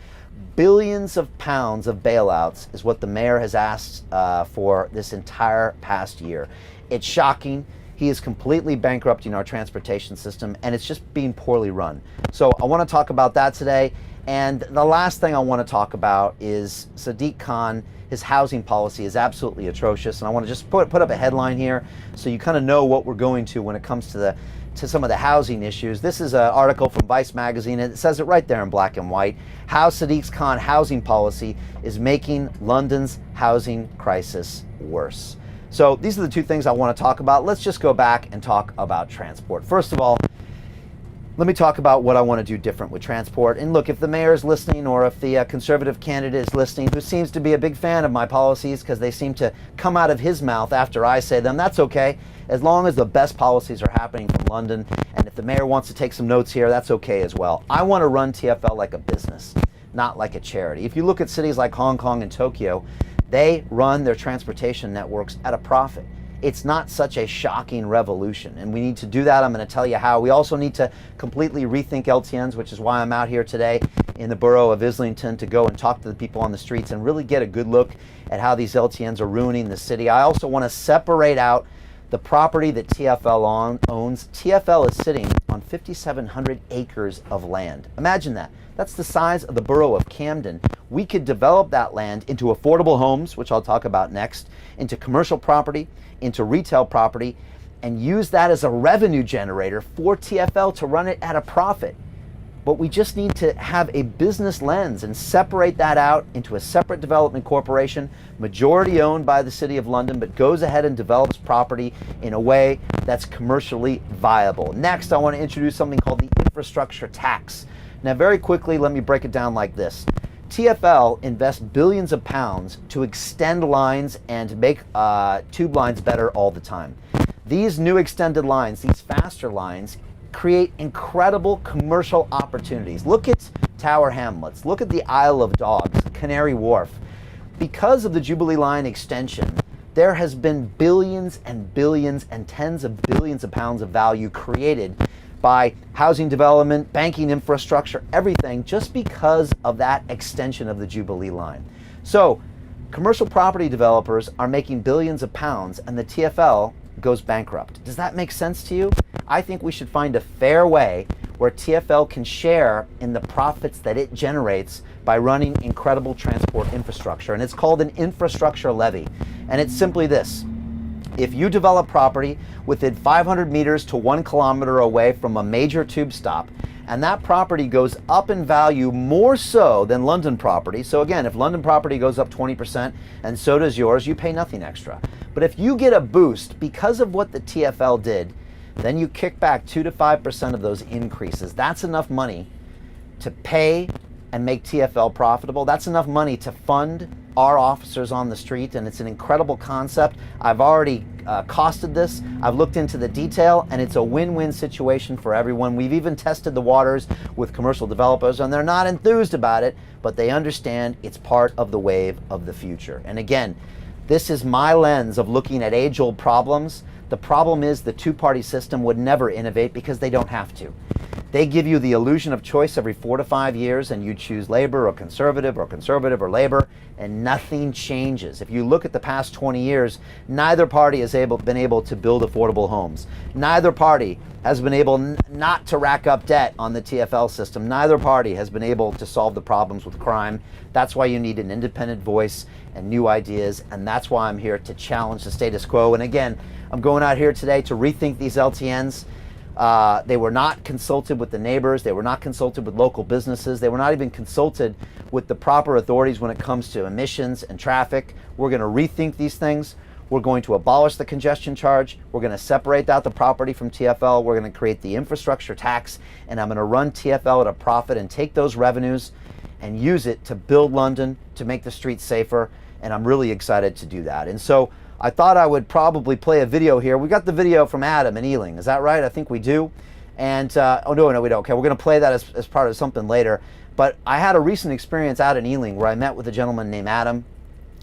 Billions of pounds of bailouts is what the mayor has asked for this entire past year. It's shocking. He is completely bankrupting our transportation system, and it's just being poorly run. So I want to talk about that today. And the last thing I want to talk about is Sadiq Khan. His housing policy is absolutely atrocious, and I want to just put up a headline here so you kind of know what we're going to when it comes to some of the housing issues. This is an article from Vice magazine, and it says it right there in black and white. How Sadiq Khan housing policy is making London's housing crisis worse. So these are the two things I want to talk about. Let's just go back and talk about transport. First of all, let me talk about what I want to do different with transport. And look, if the mayor is listening, or if the Conservative candidate is listening, who seems to be a big fan of my policies because they seem to come out of his mouth after I say them, that's okay, as long as the best policies are happening from London. And if the mayor wants to take some notes here, that's okay as well. I want to run TfL like a business, not like a charity. If you look at cities like Hong Kong and Tokyo, they run their transportation networks at a profit. It's not such a shocking revolution, and we need to do that. I'm going to tell you how. We also need to completely rethink LTNs, which is why I'm out here today in the borough of Islington to go and talk to the people on the streets and really get a good look at how these LTNs are ruining the city. I also want to separate out the property that TfL owns. TfL is sitting on 5,700 acres of land. Imagine that. That's the size of the borough of Camden. We could develop that land into affordable homes, which I'll talk about next, into commercial property, into retail property, and use that as a revenue generator for TfL to run it at a profit. But we just need to have a business lens and separate that out into a separate development corporation, majority owned by the City of London, but goes ahead and develops property in a way that's commercially viable. Next, I want to introduce something called the infrastructure tax. Now, very quickly, let me break it down like this. TfL invests billions of pounds to extend lines and make tube lines better all the time. These new extended lines, these faster lines, create incredible commercial opportunities. Look at Tower Hamlets. Look at the Isle of Dogs, Canary Wharf. Because of the Jubilee Line extension, there has been billions and billions and tens of billions of pounds of value created by housing development, banking infrastructure, everything, just because of that extension of the Jubilee Line. So commercial property developers are making billions of pounds and the TfL goes bankrupt. Does that make sense to you? I think we should find a fair way where TfL can share in the profits that it generates by running incredible transport infrastructure. And it's called an infrastructure levy. And it's simply this. If you develop property within 500 meters to 1 kilometer away from a major tube stop, and that property goes up in value more so than London property, so again, if London property goes up 20% and so does yours, you pay nothing extra. But if you get a boost because of what the TfL did, then you kick back 2 to 5% of those increases. That's enough money to pay and make TfL profitable. That's enough money to fund our officers on the street, and it's an incredible concept. I've already costed this. I've looked into the detail, and it's a win-win situation for everyone. We've even tested the waters with commercial developers, and they're not enthused about it, but they understand it's part of the wave of the future. And again, this is my lens of looking at age-old problems. The problem is the two-party system would never innovate because they don't have to. They give you the illusion of choice every 4 to 5 years, and you choose Labour or Conservative or Labour, and nothing changes. If you look at the past 20 years, neither party has been able to build affordable homes. Neither party has been able not to rack up debt on the TfL system. Neither party has been able to solve the problems with crime. That's why you need an independent voice and new ideas, and that's why I'm here to challenge the status quo. And again, I'm going out here today to rethink these LTNs. They were not consulted with the neighbors. They were not consulted with local businesses. They were not even consulted with the proper authorities when it comes to emissions and traffic. We're going to rethink these things. We're going to abolish the congestion charge. We're going to separate out the property from TfL. We're going to create the infrastructure tax, and I'm going to run TfL at a profit and take those revenues and use it to build London, to make the streets safer, and I'm really excited to do that. And so I thought I would probably play a video here. We got the video from Adam in Ealing. Is that right? I think we do. And, oh, no, we don't. Okay, we're going to play that as part of something later. But I had a recent experience out in Ealing where I met with a gentleman named Adam,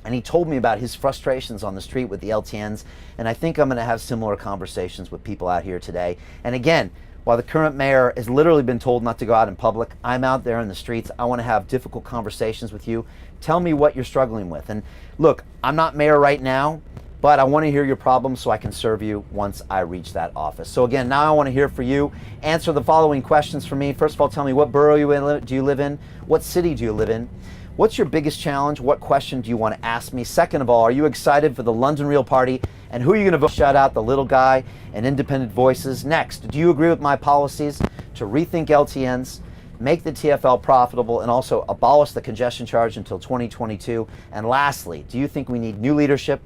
and he told me about his frustrations on the street with the LTNs. And I think I'm going to have similar conversations with people out here today. And again, while the current mayor has literally been told not to go out in public, I'm out there in the streets. I want to have difficult conversations with you. Tell me what you're struggling with. And look, I'm not mayor right now, but I want to hear your problems so I can serve you once I reach that office. So again, now I want to hear from you. Answer the following questions for me. First of all, tell me what borough do you live in? What city do you live in? What's your biggest challenge? What question do you want to ask me? Second of all, are you excited for the London Real Party? And who are you going to vote? Shout out the little guy and independent voices. Next, do you agree with my policies to rethink LTNs, make the TfL profitable, and also abolish the congestion charge until 2022? And lastly, do you think we need new leadership,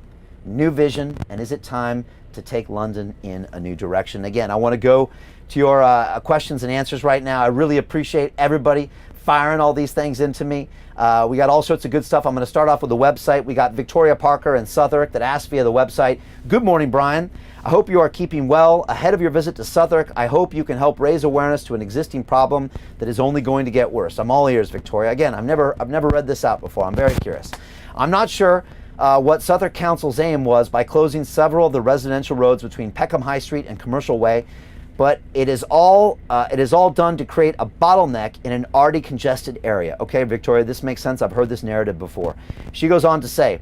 new vision, and is it time to take London in a new direction. Again, I want to go to your questions and answers right now. I really appreciate everybody firing all these things into me. We got all sorts of good stuff. I'm going to start off with the website. We got Victoria Parker in Southwark that asked via the website, "Good morning, Brian. I hope you are keeping well. Ahead of your visit to Southwark, I hope you can help raise awareness to an existing problem that is only going to get worse." I'm all ears, Victoria. Again, I've never read this out before. I'm very curious. I'm not sure what Southwark Council's aim was by closing several of the residential roads between Peckham High Street and Commercial Way, but it is all done to create a bottleneck in an already congested area. Okay, Victoria, this makes sense. I've heard this narrative before. She goes on to say,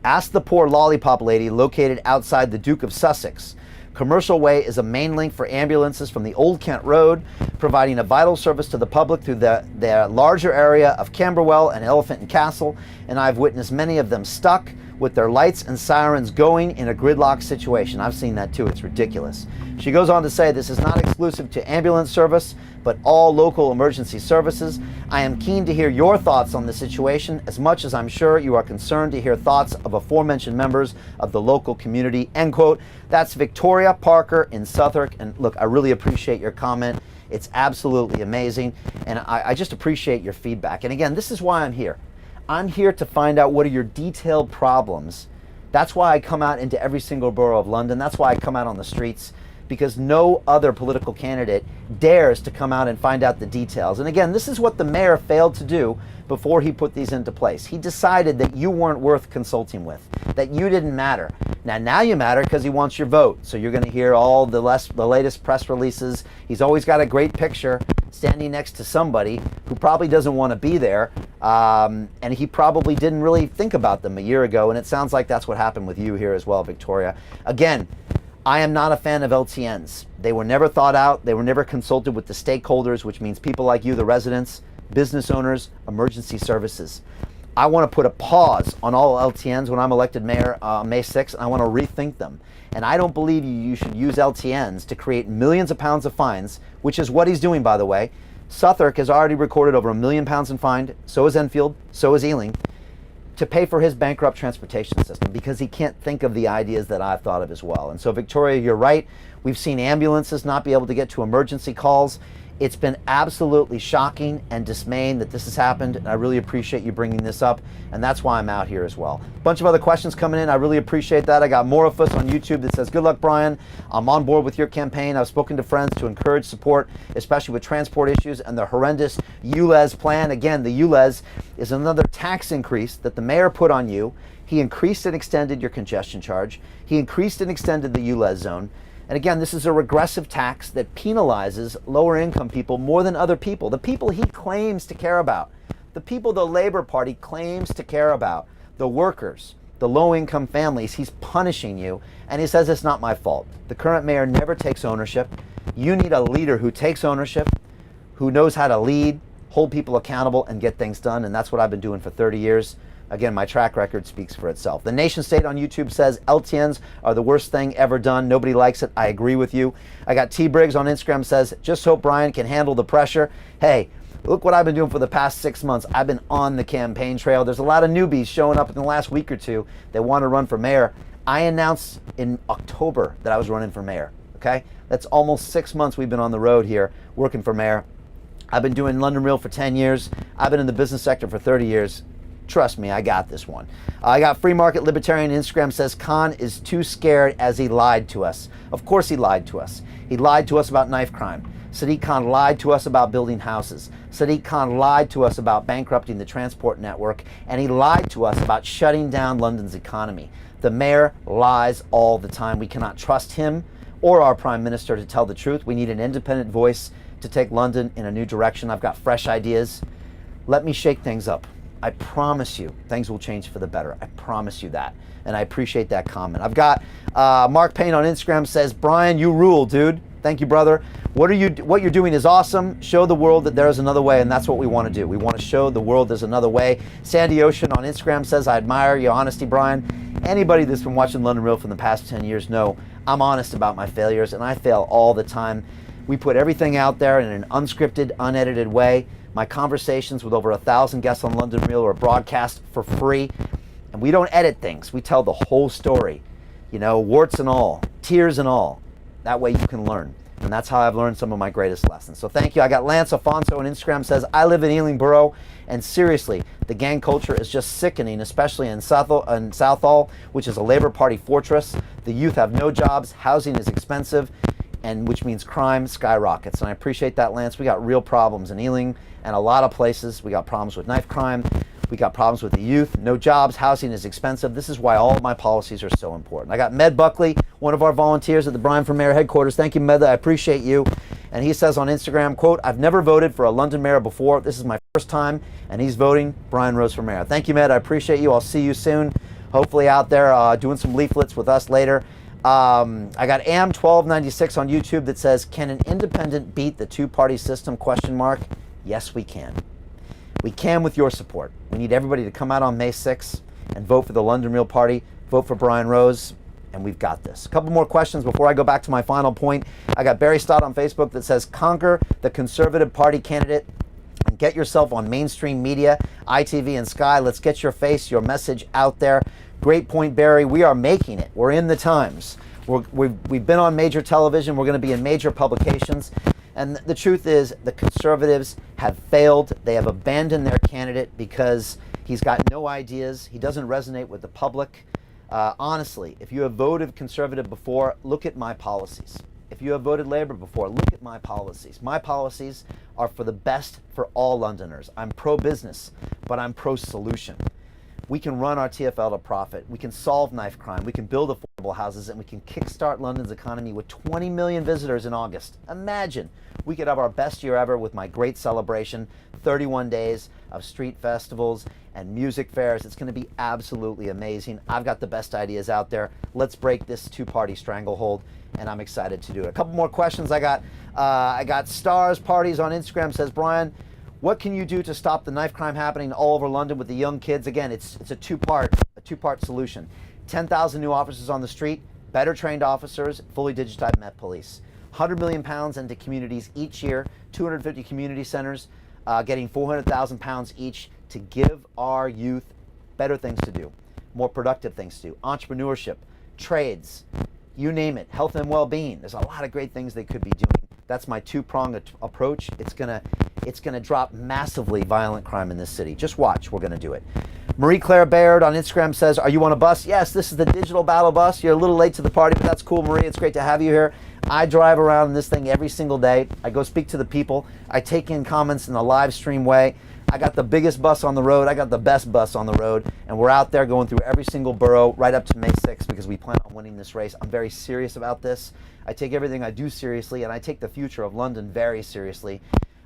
"Ask the poor lollipop lady located outside the Duke of Sussex. Commercial Way is a main link for ambulances from the Old Kent Road, providing a vital service to the public through the larger area of Camberwell and Elephant and Castle, and I've witnessed many of them stuck with their lights and sirens going in a gridlock situation." I've seen that too. It's ridiculous. She goes on to say, "This is not exclusive to ambulance service, but all local emergency services. I am keen to hear your thoughts on the situation, as much as I'm sure you are concerned to hear thoughts of aforementioned members of the local community." End quote. That's Victoria Parker in Southwark. And look, I really appreciate your comment. It's absolutely amazing. And I just appreciate your feedback. And again, this is why I'm here. I'm here to find out what are your detailed problems. That's why I come out into every single borough of London. That's why I come out on the streets, because no other political candidate dares to come out and find out the details. And again, this is what the mayor failed to do before he put these into place. He decided that you weren't worth consulting with, that you didn't matter. Now you matter because he wants your vote. So you're going to hear all the latest press releases. He's always got a great picture standing next to somebody who probably doesn't want to be there. And he probably didn't really think about them a year ago. And it sounds like that's what happened with you here as well, Victoria. Again, I am not a fan of LTNs. They were never thought out. They were never consulted with the stakeholders, which means people like you, the residents, business owners, emergency services. I want to put a pause on all LTNs when I'm elected mayor May 6th, and I want to rethink them. And I don't believe you should use LTNs to create millions of pounds of fines, which is what he's doing, by the way. Southwark has already recorded over £1 million in fine. So is Enfield. So is Ealing, to pay for his bankrupt transportation system, because he can't think of the ideas that I've thought of as well. And so, Victoria, you're right. We've seen ambulances not be able to get to emergency calls. It's been absolutely shocking and dismaying that this has happened, and I really appreciate you bringing this up, and that's why I'm out here as well. A bunch of other questions coming in. I really appreciate that. I got Morifus on YouTube that says, "Good luck, Brian. I'm on board with your campaign. I've spoken to friends to encourage support, especially with transport issues and the horrendous ULEZ plan." Again, the ULEZ is another tax increase that the mayor put on you. He increased and extended your congestion charge. He increased and extended the ULEZ zone. And again, this is a regressive tax that penalizes lower income people more than other people, the people he claims to care about, the people the Labour Party claims to care about, the workers, the low income families. He's punishing you, and he says it's not my fault. The current mayor never takes ownership. You need a leader who takes ownership, who knows how to lead, hold people accountable, and get things done. And that's what I've been doing for 30 years. Again, my track record speaks for itself. The Nation State on YouTube says LTNs are the worst thing ever done. Nobody likes it. I agree with you. I got T. Briggs on Instagram says, "Just hope Brian can handle the pressure." Hey, look what I've been doing for the past 6 months. I've been on the campaign trail. There's a lot of newbies showing up in the last week or two that want to run for mayor. I announced in October that I was running for mayor. Okay? That's almost 6 months we've been on the road here working for mayor. I've been doing London Real for 10 years. I've been in the business sector for 30 years. Trust me, I got this one. I got Free Market Libertarian Instagram says, "Khan is too scared as he lied to us." Of course he lied to us. He lied to us about knife crime. Sadiq Khan lied to us about building houses. Sadiq Khan lied to us about bankrupting the transport network. And he lied to us about shutting down London's economy. The mayor lies all the time. We cannot trust him or our prime minister to tell the truth. We need an independent voice to take London in a new direction. I've got fresh ideas. Let me shake things up. I promise you, things will change for the better. I promise you that. And I appreciate that comment. I've got Mark Payne on Instagram says, "Brian, you rule, dude." Thank you, brother. What you're doing is awesome. Show the world that there is another way, and that's what we want to do. We want to show the world there's another way. Sandy Ocean on Instagram says, "I admire your honesty, Brian." Anybody that's been watching London Real for the past 10 years know I'm honest about my failures, and I fail all the time. We put everything out there in an unscripted, unedited way. My conversations with over 1,000 guests on London Real are broadcast for free. And we don't edit things. We tell the whole story. You know, warts and all, tears and all. That way you can learn. And that's how I've learned some of my greatest lessons. So thank you. I got Lance Afonso on Instagram, says, I live in Ealing Borough, and seriously, the gang culture is just sickening, especially in Southall, which is a Labour Party fortress. The youth have no jobs, housing is expensive, and which means crime skyrockets. And I appreciate that, Lance. We got real problems in Ealing and a lot of places. We got problems with knife crime. We got problems with the youth, no jobs, housing is expensive. This is why all of my policies are so important. I got Med Buckley, one of our volunteers at the Brian for Mayor headquarters. Thank you, Med, I appreciate you. And he says on Instagram, quote, I've never voted for a London mayor before. This is my first time, and he's voting Brian Rose for mayor. Thank you, Med, I appreciate you. I'll see you soon. Hopefully out there doing some leaflets with us later. I got Am1296 on YouTube that says, can an independent beat the two-party system, question mark? Yes, we can. We can with your support. We need everybody to come out on May 6th and vote for the London Real Party, vote for Brian Rose, and we've got this. A couple more questions before I go back to my final point. I got Barry Stott on Facebook that says, conquer the Conservative Party candidate and get yourself on mainstream media, ITV and Sky. Let's get your face, your message out there. Great point, Barry. We are making it. We're in the Times. We've been on major television. We're going to be in major publications. And the truth is, the Conservatives have failed. They have abandoned their candidate because he's got no ideas. He doesn't resonate with the public. Honestly, if you have voted Conservative before, look at my policies. If you have voted Labour before, look at my policies. My policies are for the best for all Londoners. I'm pro-business, but I'm pro-solution. We can run our TfL to profit. We can solve knife crime. We can build affordable houses, and we can kickstart London's economy with 20 million visitors in August. Imagine we could have our best year ever with my great celebration, 31 days of street festivals and music fairs. It's going to be absolutely amazing. I've got the best ideas out there. Let's break this two-party stranglehold, and I'm excited to do it. A couple more questions I got Stars Parties on Instagram, says, Brian, what can you do to stop the knife crime happening all over London with the young kids? Again, it's a two-part solution. 10,000 new officers on the street, better trained officers, fully digitized Met Police. £100 million into communities each year, 250 community centers, getting £400,000 each to give our youth better things to do, more productive things to do, entrepreneurship, trades, you name it, health and well-being. There's a lot of great things they could be doing. That's my two-pronged approach. It's gonna drop massively violent crime in this city. Just watch, we're gonna do it. Marie Claire Baird on Instagram says, are you on a bus? Yes, this is the digital battle bus. You're a little late to the party, but that's cool, Marie. It's great to have you here. I drive around in this thing every single day. I go speak to the people. I take in comments in a live stream way. I got the biggest bus on the road. I got the best bus on the road. And we're out there going through every single borough right up to May 6th because we plan on winning this race. I'm very serious about this. I take everything I do seriously, and I take the future of London very seriously.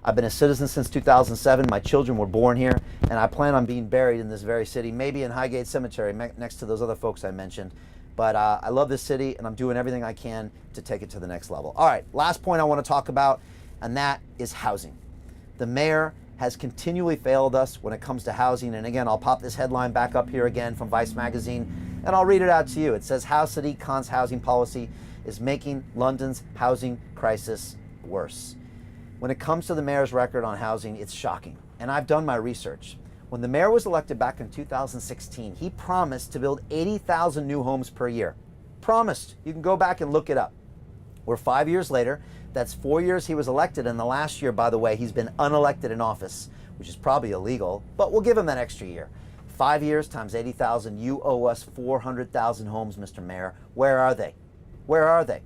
I've been a citizen since 2007. My children were born here, and I plan on being buried in this very city, maybe in Highgate Cemetery next to those other folks I mentioned. But I love this city, and I'm doing everything I can to take it to the next level. All right, last point I want to talk about, and that is housing. The mayor has continually failed us when it comes to housing. And again, I'll pop this headline back up here again from Vice Magazine, and I'll read it out to you. It says, how Sadiq Khan's housing policy is making London's housing crisis worse. When it comes to the mayor's record on housing, it's shocking. And I've done my research. When the mayor was elected back in 2016, he promised to build 80,000 new homes per year. Promised. You can go back and look it up. We're 5 years later. That's 4 years he was elected, and the last year, by the way, he's been unelected in office, which is probably illegal, but we'll give him that extra year. 5 years times 80,000, you owe us 400,000 homes, Mr. Mayor. Where are they? Where are they?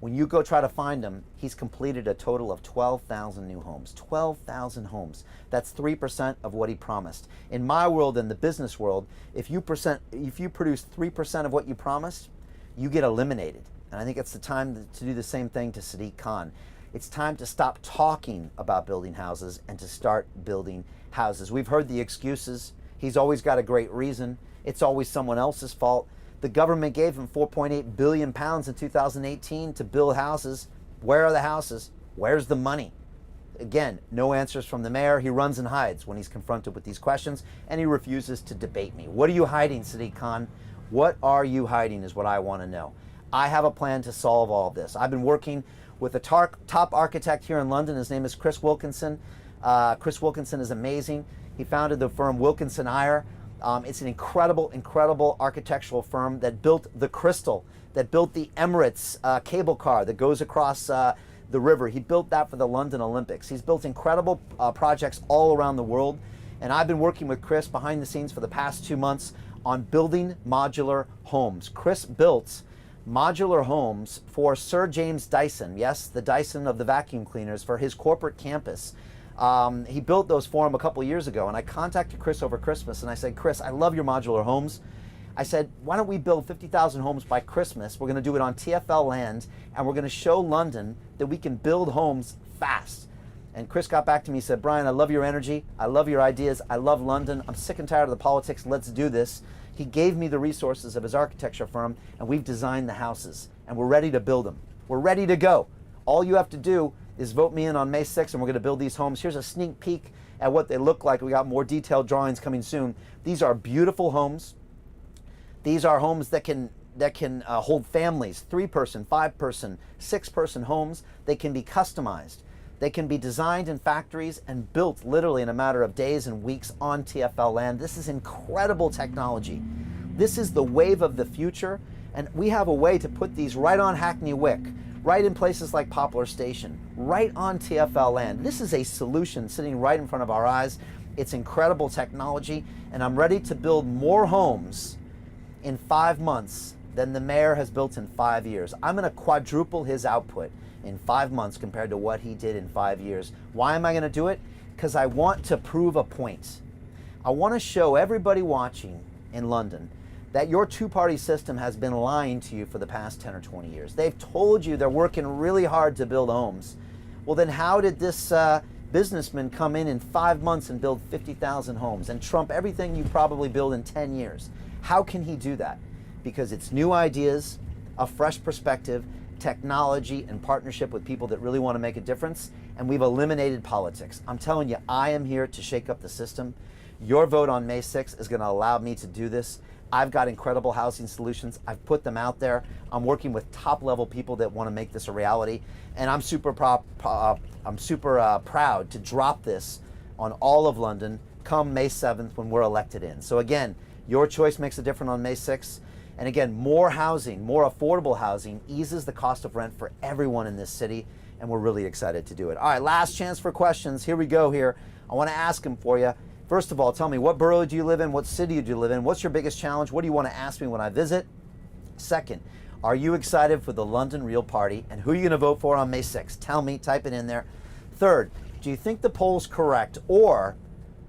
When you go try to find them, he's completed a total of 12,000 new homes. 12,000 homes. That's 3% of what he promised. In my world, in the business world, if you produce 3% of what you promised, you get eliminated. And I think it's the time to do the same thing to Sadiq Khan. It's time to stop talking about building houses and to start building houses. We've heard the excuses. He's always got a great reason. It's always someone else's fault. The government gave him £4.8 billion in 2018 to build houses. Where are the houses? Where's the money? Again, no answers from the mayor. He runs and hides when he's confronted with these questions, and he refuses to debate me. What are you hiding, Sadiq Khan? What are you hiding is what I want to know. I have a plan to solve all of this. I've been working with a top architect here in London. His name is Chris Wilkinson. Chris Wilkinson is amazing. He founded the firm Wilkinson Iyer. It's an incredible architectural firm that built the Crystal, that built the Emirates cable car that goes across the river. He built that for the London Olympics. He's built incredible projects all around the world. And I've been working with Chris behind the scenes for the past 2 months on building modular homes. Chris built modular homes for Sir James Dyson, yes, the Dyson of the vacuum cleaners, for his corporate campus. He built those for him a couple years ago, and I contacted Chris over Christmas and I said, Chris, I love your modular homes. I said, why don't we build 50,000 homes by Christmas? We're going to do it on TfL land, and we're going to show London that we can build homes fast. And Chris got back to me and said, Brian, I love your energy. I love your ideas. I love London. I'm sick and tired of the politics. Let's do this. He gave me the resources of his architecture firm, and we've designed the houses, and we're ready to build them. We're ready to go. All you have to do is vote me in on May 6th, and we're going to build these homes. Here's a sneak peek at what they look like. We got more detailed drawings coming soon. These are beautiful homes. These are homes that can hold families, 3-person, 5-person, 6-person homes. They can be customized. They can be designed in factories and built literally in a matter of days and weeks on TfL land. This is incredible technology. This is the wave of the future, and we have a way to put these right on Hackney Wick, right in places like Poplar Station, right on TfL land. This is a solution sitting right in front of our eyes. It's incredible technology, and I'm ready to build more homes in 5 months than the mayor has built in 5 years. I'm going to quadruple his output in 5 months compared to what he did in 5 years. Why am I going to do it? Because I want to prove a point. I want to show everybody watching in London that your two-party system has been lying to you for the past 10 or 20 years. They've told you they're working really hard to build homes. Well, then how did this businessman come in 5 months and build 50,000 homes and trump everything you probably build in 10 years? How can he do that? Because it's new ideas, a fresh perspective, technology, and partnership with people that really want to make a difference, and we've eliminated politics. I'm telling you, I am here to shake up the system. Your vote on May 6th is going to allow me to do this. I've got incredible housing solutions. I've put them out there. I'm working with top-level people that want to make this a reality, and I'm super proud to drop this on all of London come May 7th when we're elected in. So again, your choice makes a difference on May 6th. And again, more housing, more affordable housing eases the cost of rent for everyone in this city, and we're really excited to do it. All right, last chance for questions. Here we go here. I want to ask them for you. First of all, tell me, what borough do you live in? What city do you live in? What's your biggest challenge? What do you want to ask me when I visit? Second, are you excited for the London Real Party, and who are you going to vote for on May 6th? Tell me, type it in there. Third, do you think the poll's correct, or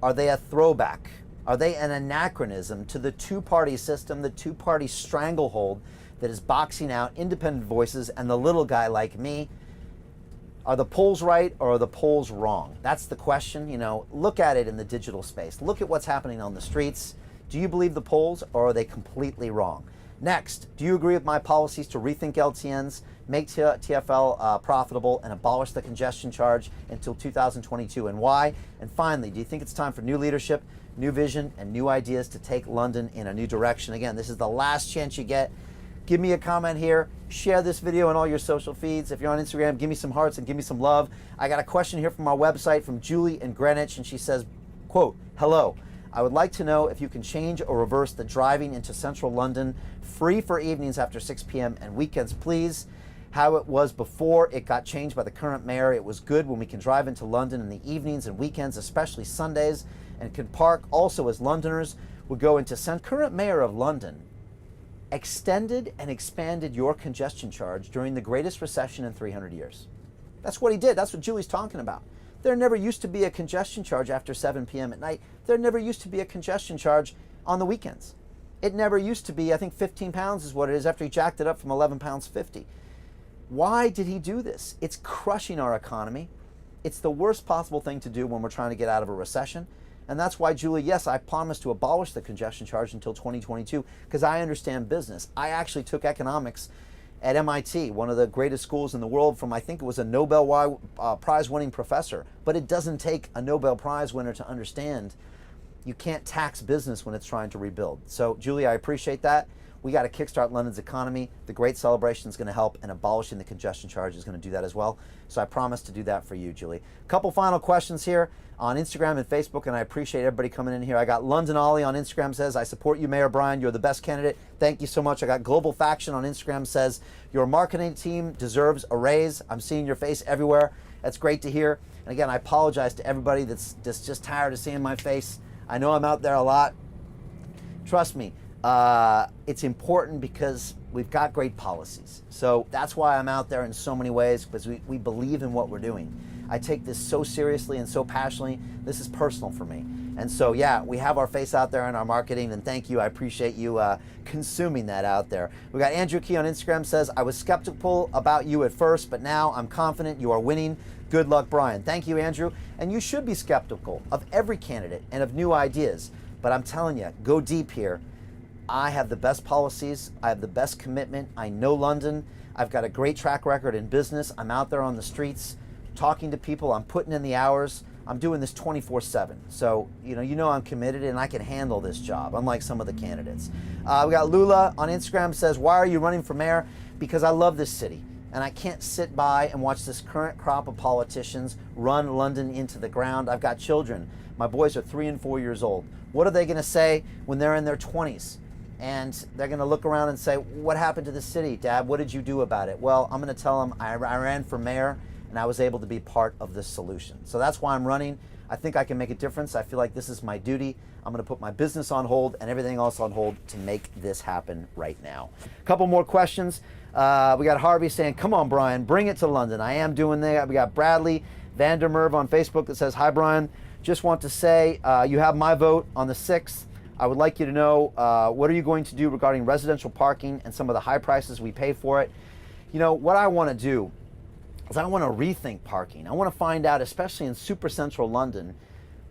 are they a throwback? Are they an anachronism to the two-party system, the two-party stranglehold that is boxing out independent voices and the little guy like me? Are the polls right, or are the polls wrong? That's the question. You know, look at it in the digital space. Look at what's happening on the streets. Do you believe the polls, or are they completely wrong? Next, do you agree with my policies to rethink LTNs, make TfL profitable, and abolish the congestion charge until 2022, and why? And finally, do you think it's time for new leadership, new vision, and new ideas to take London in a new direction? Again, this is the last chance you get. Give me a comment here. Share this video on all your social feeds. If you're on Instagram, give me some hearts and give me some love. I got a question here from our website from Julie in Greenwich, and she says, quote, hello. I would like to know if you can change or reverse the driving into central London free for evenings after 6 p.m. and weekends, please. How it was before it got changed by the current mayor. It was good when we can drive into London in the evenings and weekends, especially Sundays, and can park also as Londoners would go into current mayor of London extended and expanded your congestion charge during the greatest recession in 300 years. That's what he did. That's what Julie's talking about. There never used to be a congestion charge after 7 p.m. at night. There never used to be a congestion charge on the weekends. It never used to be, I think 15 pounds is what it is after he jacked it up from 11 pounds 50. Why did he do this? It's crushing our economy. It's the worst possible thing to do when we're trying to get out of a recession. And that's why, Julie, yes, I promise to abolish the congestion charge until 2022 because I understand business. I actually took economics at MIT, one of the greatest schools in the world, from I think it was a Nobel Prize-winning professor. But it doesn't take a Nobel Prize winner to understand you can't tax business when it's trying to rebuild. So, Julie, I appreciate that. We got to kickstart London's economy. The Great Celebration is going to help, and abolishing the congestion charge is going to do that as well. So I promise to do that for you, Julie. A couple final questions here on Instagram and Facebook, and I appreciate everybody coming in here. I got London Ollie on Instagram says, I support you, Mayor Brian. You're the best candidate. Thank you so much. I got Global Faction on Instagram says, your marketing team deserves a raise. I'm seeing your face everywhere. That's great to hear. And again, I apologize to everybody that's just tired of seeing my face. I know I'm out there a lot. Trust me, it's important because we've got great policies. So that's why I'm out there in so many ways, because we believe in what we're doing. I take this so seriously and so passionately. This is personal for me. And so, yeah, we have our face out there in our marketing, and thank you. I appreciate you consuming that out there. We got Andrew Key on Instagram says, I was skeptical about you at first, but now I'm confident you are winning. Good luck, Brian. Thank you, Andrew. And you should be skeptical of every candidate and of new ideas. But I'm telling you, go deep here. I have the best policies. I have the best commitment. I know London. I've got a great track record in business. I'm out there on the streets talking to people. I'm putting in the hours. I'm doing this 24/7. So, you know I'm committed and I can handle this job, unlike some of the candidates. We got Lula on Instagram says, why are you running for mayor? Because I love this city. And I can't sit by and watch this current crop of politicians run London into the ground. I've got children. My boys are 3 and 4 years old. What are they going to say when they're in their 20s? And they're going to look around and say, what happened to the city, Dad? What did you do about it? Well, I'm going to tell them I ran for mayor and I was able to be part of the solution. So that's why I'm running. I think I can make a difference. I feel like this is my duty. I'm going to put my business on hold and everything else on hold to make this happen right now. A couple more questions. We got Harvey saying, come on, Brian, bring it to London. I am doing that. We got Bradley Vandermerv on Facebook that says, hi, Brian. Just want to say you have my vote on the 6th. I would like you to know what are you going to do regarding residential parking and some of the high prices we pay for it. You know, what I want to do is I want to rethink parking. I want to find out, especially in super central London,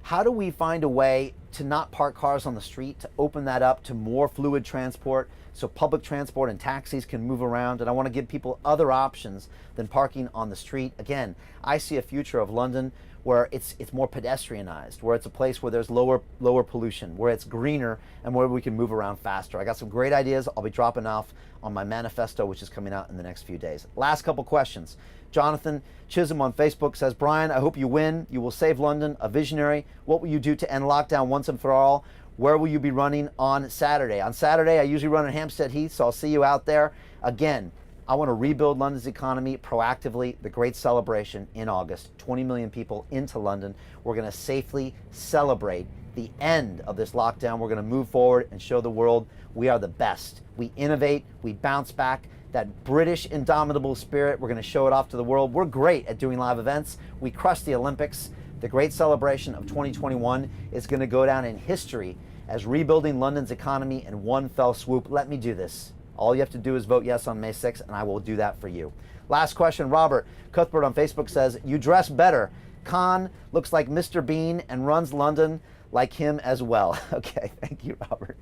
how do we find a way to not park cars on the street, to open that up to more fluid transport so public transport and taxis can move around. And I want to give people other options than parking on the street. Again, I see a future of London where it's more pedestrianized, where it's a place where there's lower pollution, where it's greener, and where we can move around faster. I got some great ideas I'll be dropping off on my manifesto, which is coming out in the next few days. Last couple questions. Jonathan Chisholm on Facebook says, Brian, I hope you win. You will save London, a visionary. What will you do to end lockdown once and for all? Where will you be running on Saturday? On Saturday, I usually run at Hampstead Heath, so I'll see you out there. Again, I want to rebuild London's economy proactively. The Great Celebration in August, 20 million people into London. We're going to safely celebrate the end of this lockdown. We're going to move forward and show the world we are the best. We innovate, we bounce back. That British indomitable spirit, we're going to show it off to the world. We're great at doing live events. We crushed the Olympics. The Great Celebration of 2021 is going to go down in history as rebuilding London's economy in one fell swoop. Let me do this. All you have to do is vote yes on May 6th, and I will do that for you. Last question, Robert Cuthbert on Facebook says, you dress better. Khan looks like Mr. Bean and runs London like him as well. Okay, thank you, Robert.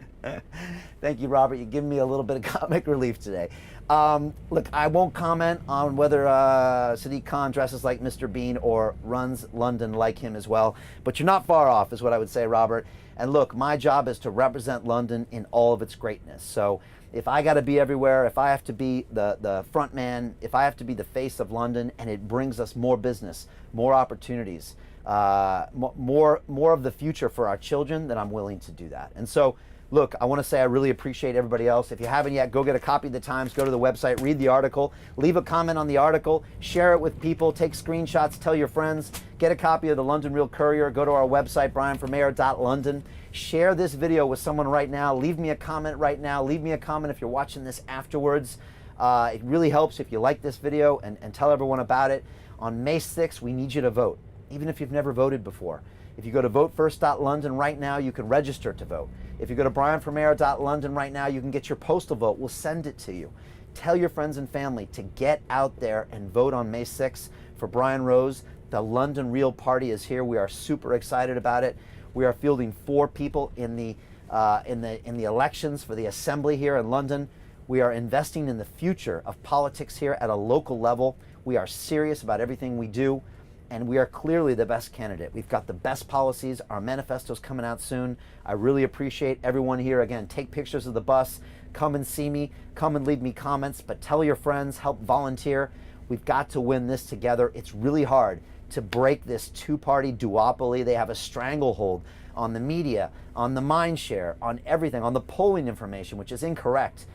Thank you, Robert. You're giving me a little bit of comic relief today. Look, I won't comment on whether Sadiq Khan dresses like Mr. Bean or runs London like him as well, but you're not far off is what I would say, Robert. And look, my job is to represent London in all of its greatness. So if I got to be everywhere, if I have to be the front man, if I have to be the face of London, and it brings us more business, more opportunities, more of the future for our children, then I'm willing to do that. And so, look, I want to say I really appreciate everybody else. If you haven't yet, go get a copy of the Times, go to the website, read the article, leave a comment on the article, share it with people, take screenshots, tell your friends, get a copy of the London Real Courier, go to our website, brianformayor.london, share this video with someone right now, leave me a comment right now, leave me a comment if you're watching this afterwards. It really helps if you like this video and tell everyone about it. On May 6th, we need you to vote, even if you've never voted before. If you go to votefirst.london right now, you can register to vote. If you go to brianformayor.london right now, you can get your postal vote. We'll send it to you. Tell your friends and family to get out there and vote on May 6th for Brian Rose. The London Real Party is here. We are super excited about it. We are fielding 4 people in the elections for the Assembly here in London. We are investing in the future of politics here at a local level. We are serious about everything we do, and we are clearly the best candidate. We've got the best policies. Our manifesto's coming out soon. I really appreciate everyone here. Again, take pictures of the bus. come and see me, come and leave me comments, but tell your friends, help volunteer. We've got to win this together. It's really hard to break this two-party duopoly. They have a stranglehold on the media, on the mind share, on everything, on the polling information, which is incorrect.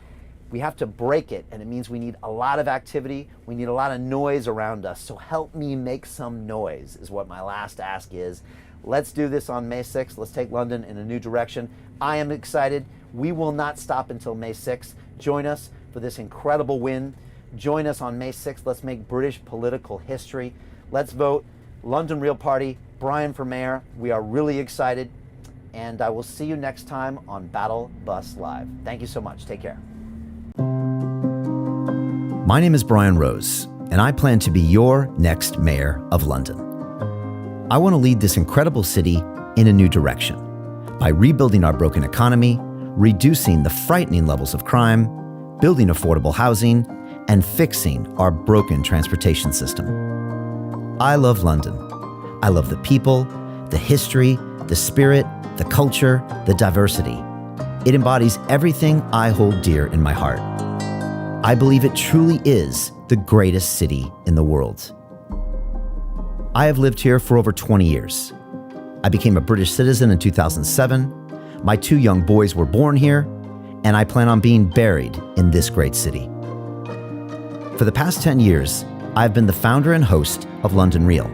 We have to break it, and it means we need a lot of activity. We need a lot of noise around us. So help me make some noise is what my last ask is. Let's do this on May 6th. Let's take London in a new direction. I am excited. We will not stop until May 6th. Join us for this incredible win. Join us on May 6th. Let's make British political history. Let's vote. London Real Party, Brian for mayor. We are really excited. And I will see you next time on Battle Bus Live. Thank you so much. Take care. My name is Brian Rose, and I plan to be your next mayor of London. I want to lead this incredible city in a new direction by rebuilding our broken economy, reducing the frightening levels of crime, building affordable housing, and fixing our broken transportation system. I love London. I love the people, the history, the spirit, the culture, the diversity. It embodies everything I hold dear in my heart. I believe it truly is the greatest city in the world. I have lived here for over 20 years. I became a British citizen in 2007. My 2 young boys were born here, and I plan on being buried in this great city. For the past 10 years, I've been the founder and host of London Real,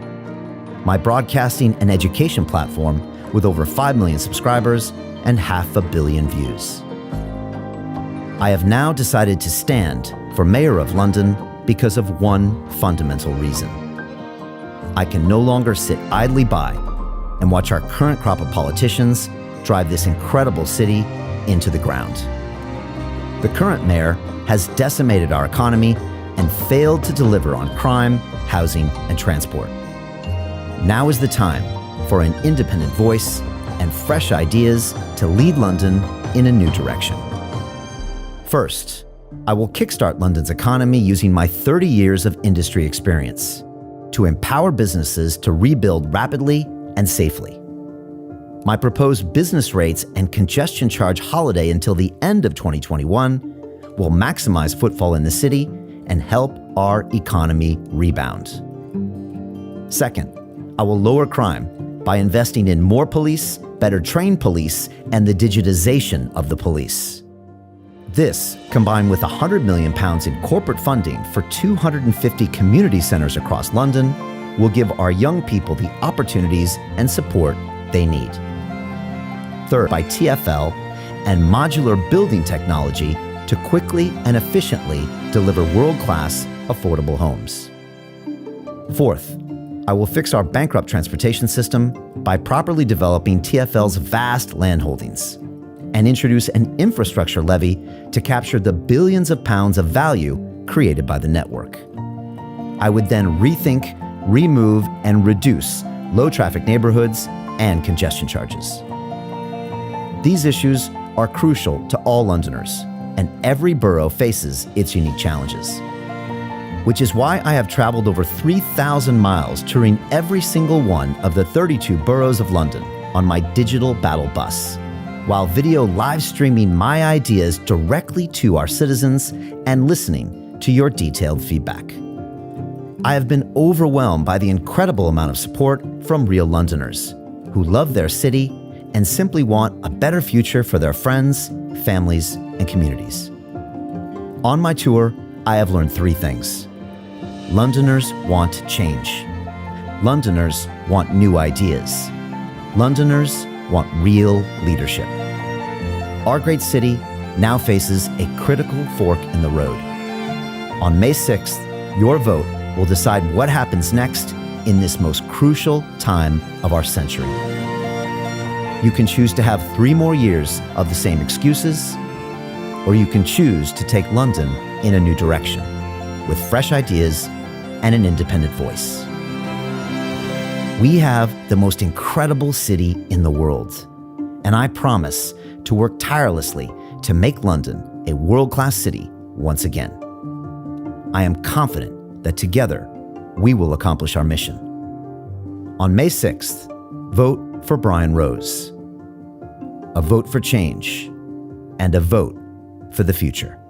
my broadcasting and education platform with over 5 million subscribers and 500 million views. I have now decided to stand for Mayor of London because of one fundamental reason. I can no longer sit idly by and watch our current crop of politicians drive this incredible city into the ground. The current mayor has decimated our economy and failed to deliver on crime, housing, and transport. Now is the time for an independent voice and fresh ideas to lead London in a new direction. First, I will kickstart London's economy using my 30 years of industry experience to empower businesses to rebuild rapidly and safely. My proposed business rates and congestion charge holiday until the end of 2021 will maximize footfall in the city and help our economy rebound. Second, I will lower crime by investing in more police, better trained police, and the digitization of the police. This, combined with £100 million in corporate funding for 250 community centres across London, will give our young people the opportunities and support they need. Third, by TfL and modular building technology to quickly and efficiently deliver world-class, affordable homes. Fourth, I will fix our bankrupt transportation system by properly developing TfL's vast land holdings and introduce an infrastructure levy to capture the billions of pounds of value created by the network. I would then rethink, remove, and reduce low-traffic neighborhoods and congestion charges. These issues are crucial to all Londoners, and every borough faces its unique challenges. Which is why I have traveled over 3,000 miles touring every single one of the 32 boroughs of London on my digital battle bus, while video live streaming my ideas directly to our citizens and listening to your detailed feedback. I have been overwhelmed by the incredible amount of support from real Londoners who love their city and simply want a better future for their friends, families, and communities. On my tour, I have learned 3 things. Londoners want change. Londoners want new ideas. Londoners want real leadership. Our great city now faces a critical fork in the road. On May 6th, your vote will decide what happens next in this most crucial time of our century. You can choose to have 3 more years of the same excuses, or you can choose to take London in a new direction with fresh ideas and an independent voice. We have the most incredible city in the world, and I promise to work tirelessly to make London a world-class city once again. I am confident that together we will accomplish our mission. On May 6th, vote for Brian Rose. A vote for change, and a vote for the future.